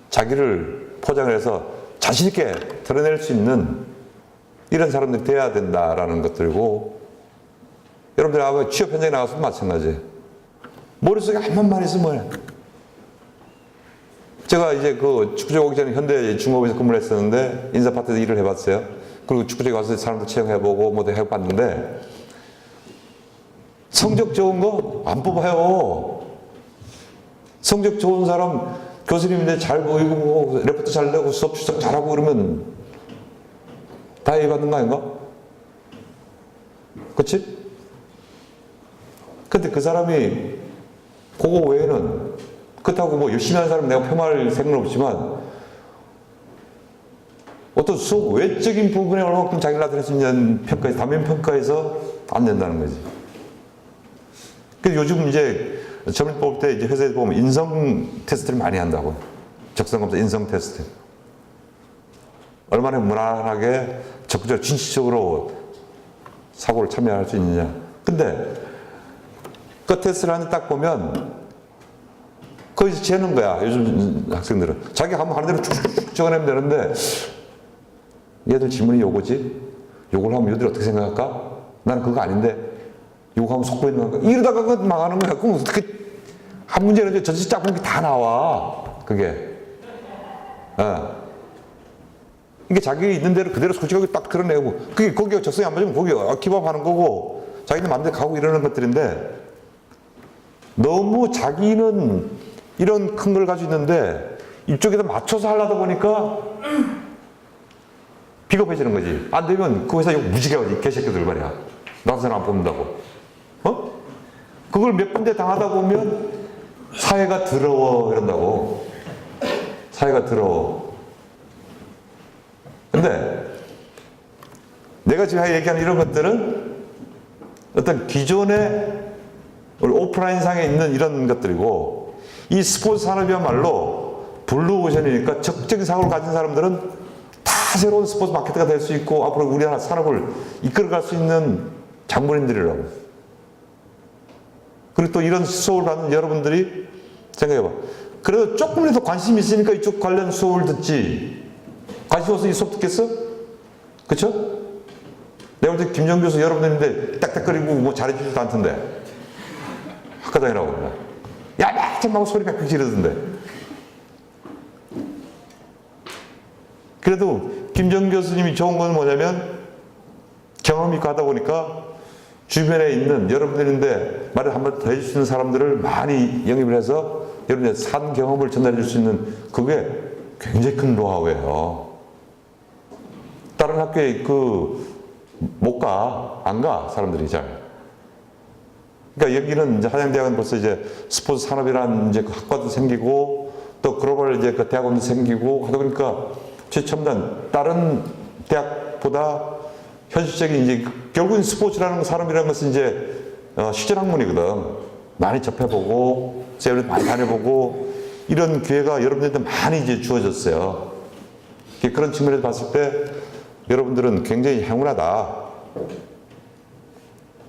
A: 자기를 포장을 해서 자신있게 드러낼 수 있는 이런 사람들이 돼야 된다라는 것들이고, 여러분들 아마 취업 현장에 나가서 마찬가지예요. 머릿속에 한번만 있으면 제가 이제 그 축구장 오기 전에 현대 중업에서 근무를 했었는데 인사파트에서 일을 해봤어요. 그리고 축구장에 와서 사람도 채용해보고 뭐도 해봤는데 성적 좋은 거 안 뽑아요. 성적 좋은 사람 교수님인데 잘 보이고 레포트 잘 내고 수업 출석 잘하고 그러면 다 A 받는 거 아닌가? 그치? 근데 그 사람이 그거 외에는 그렇다고 뭐 열심히 하는 사람 내가 폄하할 생각은 없지만 어떤 수업 외적인 부분에 얼마큼 자기를 나타낼 수 있는 평가에서 단면 평가에서 안 된다는 거지. 그래서 요즘 이제 점을 뽑을 때 이제 회사에서 보면 인성 테스트를 많이 한다고. 적성검사 인성 테스트. 얼마나 무난하게 적극적으로 진취적으로 사고를 참여할 수 있느냐. 근데 그 테스트를 하는데 딱 보면 거기서 재는 거야. 요즘 학생들은. 자기가 한번 하는 대로 쭉쭉 적어내면 되는데 얘들 질문이 요거지? 요걸 하면 얘들이 어떻게 생각할까? 나는 그거 아닌데 요거 하면 속보 있는 건가? 이러다가 그거 망하는 거야. 그럼 어떻게 한 문제는 전체 짝꿍이 다 나와. 그게. 이게 자기 있는 대로 그대로 솔직하게 딱 드러내고 그게 거기가 적성이 안 맞으면 거기가 기밥하는 거고 자기는 마음대로 가고 이러는 것들인데 너무 자기는 이런 큰 걸 가지고 있는데 이쪽에다 맞춰서 하려다 보니까 비겁해지는 거지. 안 되면 그 회사 욕 무지개 하지. 개새끼들 말이야. 나도 사람 안 뽑는다고. 그걸 몇 군데 당하다 보면 사회가 더러워 이런다고. 사회가 더러워. 근데 내가 지금 얘기하는 이런 것들은 어떤 기존의 오프라인 상에 있는 이런 것들이고 이 스포츠 산업이야말로 블루오션이니까 적극적인 사고를 가진 사람들은 다 새로운 스포츠 마케터가 될 수 있고 앞으로 우리나라 산업을 이끌어갈 수 있는 장본인들이라고. 그리고 또 이런 수업을 받는 여러분들이 생각해봐. 그래도 조금이라도 관심이 있으니까 이쪽 관련 수업을 듣지. 관심 없어 이 수업 듣겠어? 그쵸? 내가 볼 때 김정 교수 여러분들인데 딱딱거리고 뭐 잘해주지도 않던데. 학과장이라고 그러나. 야, 좀 하고 소리 빽빽 지르던데. 그래도 김정 교수님이 좋은 건 뭐냐면 경험이 있고 하다 보니까 주변에 있는 여러분들인데 말을 한 번 더 해줄 수 있는 사람들을 많이 영입을 해서 여러분의 산 경험을 전달해 줄 수 있는 그게 굉장히 큰 노하우예요. 다른 학교에 못 가, 안 가, 사람들이 잘. 그러니까 여기는 이제 한양대학은 벌써 이제 스포츠 산업이라는 이제 그 학과도 생기고 또 글로벌 이제 그 대학원도 생기고 하다 보니까 최첨단 다른 대학보다 현실적인 이제 결국은 스포츠라는 산업이라는 것은 이제 실전 학문이거든. 많이 접해보고 세미나 많이 다녀보고 이런 기회가 여러분들한테 많이 이제 주어졌어요. 그런 측면에서 봤을 때 여러분들은 굉장히 행운하다.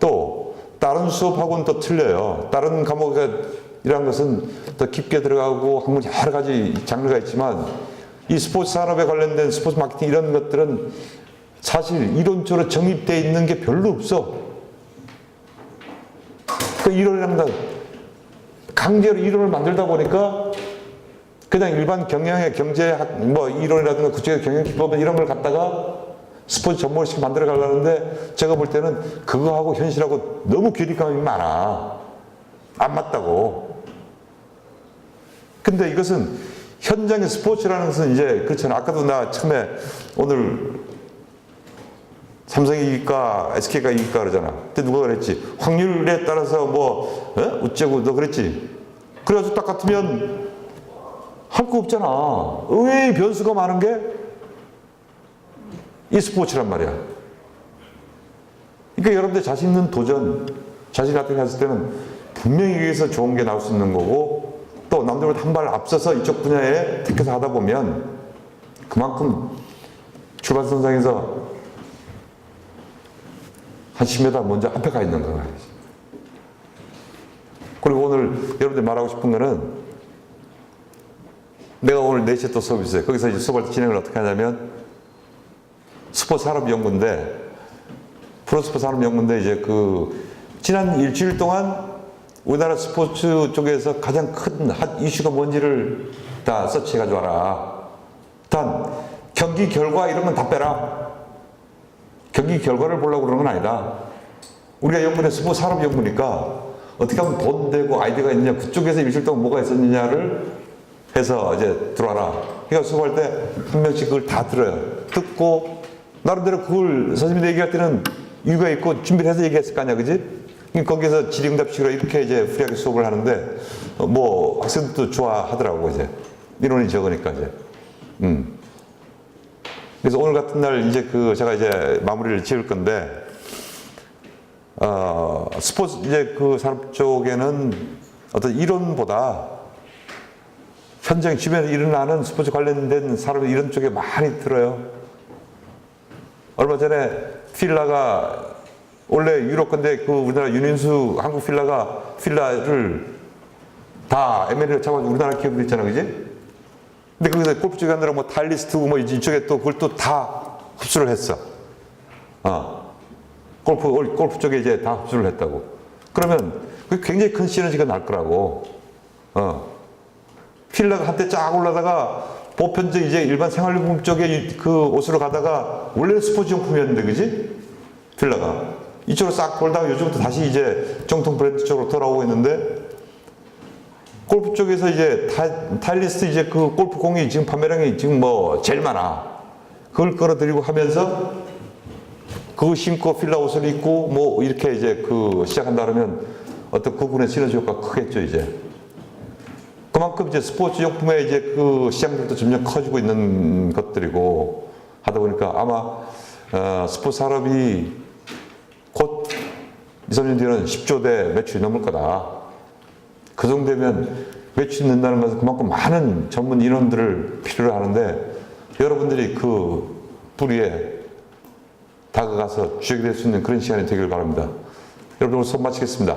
A: 또 다른 수업하고는 또 틀려요. 다른 과목이란 것은 더 깊게 들어가고 학문 여러 가지 장르가 있지만 이 스포츠 산업에 관련된 스포츠 마케팅 이런 것들은 사실 이론적으로 정립되어 있는 게 별로 없어. 그 이론이라는 건 강제로 이론을 만들다 보니까 그냥 일반 경영의 경제학 뭐 이론이라든가 구체적 경영 기법 이런 걸 갖다가 스포츠 전문을 시켜 만들어 가려는데 제가 볼 때는 그거하고 현실하고 너무 괴리감이 많아. 안 맞다고. 근데 이것은 현장의 스포츠라는 것은 이제 그렇잖아. 아까도 나 처음에 오늘 삼성이 이길까 SK가 이길까 그러잖아. 그때 누가 그랬지? 확률에 따라서 뭐 어쩌고 너 그랬지? 그래가지고 딱 같으면 할 거 없잖아. 의외의 변수가 많은 게 이 스포츠란 말이야. 그러니까 여러분들 자신 있는 도전, 자신 같은 게 했을 때는 분명히 여기서 좋은 게 나올 수 있는 거고 또 남들보다 한 발 앞서서 이쪽 분야에 택해서 하다 보면 그만큼 출발선상에서 한 10m 먼저 앞에 가 있는 거야. 그리고 오늘 여러분들 말하고 싶은 거는 내가 오늘 4시에 또 수업이 있어요. 거기서 이제 수업을 진행을 어떻게 하냐면 스포츠 산업연구인데 프로스포츠 산업연구인데 이제 그 지난 일주일 동안 우리나라 스포츠 쪽에서 가장 큰 핫 이슈가 뭔지를 다 서치해가지고 와라. 일단 경기 결과 이런 건 다 빼라. 경기 결과를 보려고 그러는 건 아니다. 우리가 연구는 스포츠 산업 연구니까 어떻게 하면 돈 되고 아이디어가 있느냐, 그쪽에서 일주일 동안 뭐가 있었느냐를 해서 이제 들어와라. 그러니까 수업할 때 한 명씩 그걸 다 들어요. 듣고 나름대로 그걸 선생님이 얘기할 때는 이유가 있고 준비를 해서 얘기했을 거 아니야, 그지? 거기서 질의응답식으로 이렇게 이제 프리하게 수업을 하는데 뭐 학생들도 좋아하더라고 이제 인원이 적으니까 이제. 그래서 오늘 같은 날 이제 그 제가 이제 마무리를 지을 건데 스포츠 이제 그 산업 쪽에는 어떤 이론보다 현장 주변에 일어나는 스포츠 관련된 산업 이런 쪽에 많이 들어요. 얼마 전에 필라가 원래 유럽 건데 그 우리나라 윤인수 한국 필라를 다 M&A를 잡아가지고 우리나라 기업들 있잖아, 그지? 근데 거기서 골프 쪽에 아니라 뭐 타일리스트고 뭐 이쪽에 또 그걸 또 다 흡수를 했어. 골프 쪽에 이제 다 흡수를 했다고. 그러면 그 굉장히 큰 시너지가 날 거라고. 필라가 한때 쫙 올라다가 보편적 이제 일반 생활용품 쪽에 그 옷으로 가다가 원래는 스포츠 용품이었는데, 그지? 필라가. 이쪽으로 싹 돌다가 요즘부터 다시 이제 정통 브랜드 쪽으로 돌아오고 있는데, 골프 쪽에서 이제 타일리스트 이제 그 골프 공이 지금 판매량이 지금 뭐 제일 많아. 그걸 끌어들이고 하면서 그거 신고 필라 옷을 입고 뭐 이렇게 이제 그 시작한다 그러면 어떤 그분의 시너지 효과가 크겠죠, 이제. 그만큼 이제 스포츠 용품의 이제 그 시장들도 점점 커지고 있는 것들이고 하다 보니까 아마 스포츠 산업이 곧 2, 3년 뒤에는 10조 대 매출이 넘을 거다. 그 정도면 매출이 는다는 것은 그만큼 많은 전문 인원들을 필요로 하는데 여러분들이 그 뿌리에 다가가서 주역이 될 수 있는 그런 시간이 되길 바랍니다. 여러분 오늘 수업 마치겠습니다.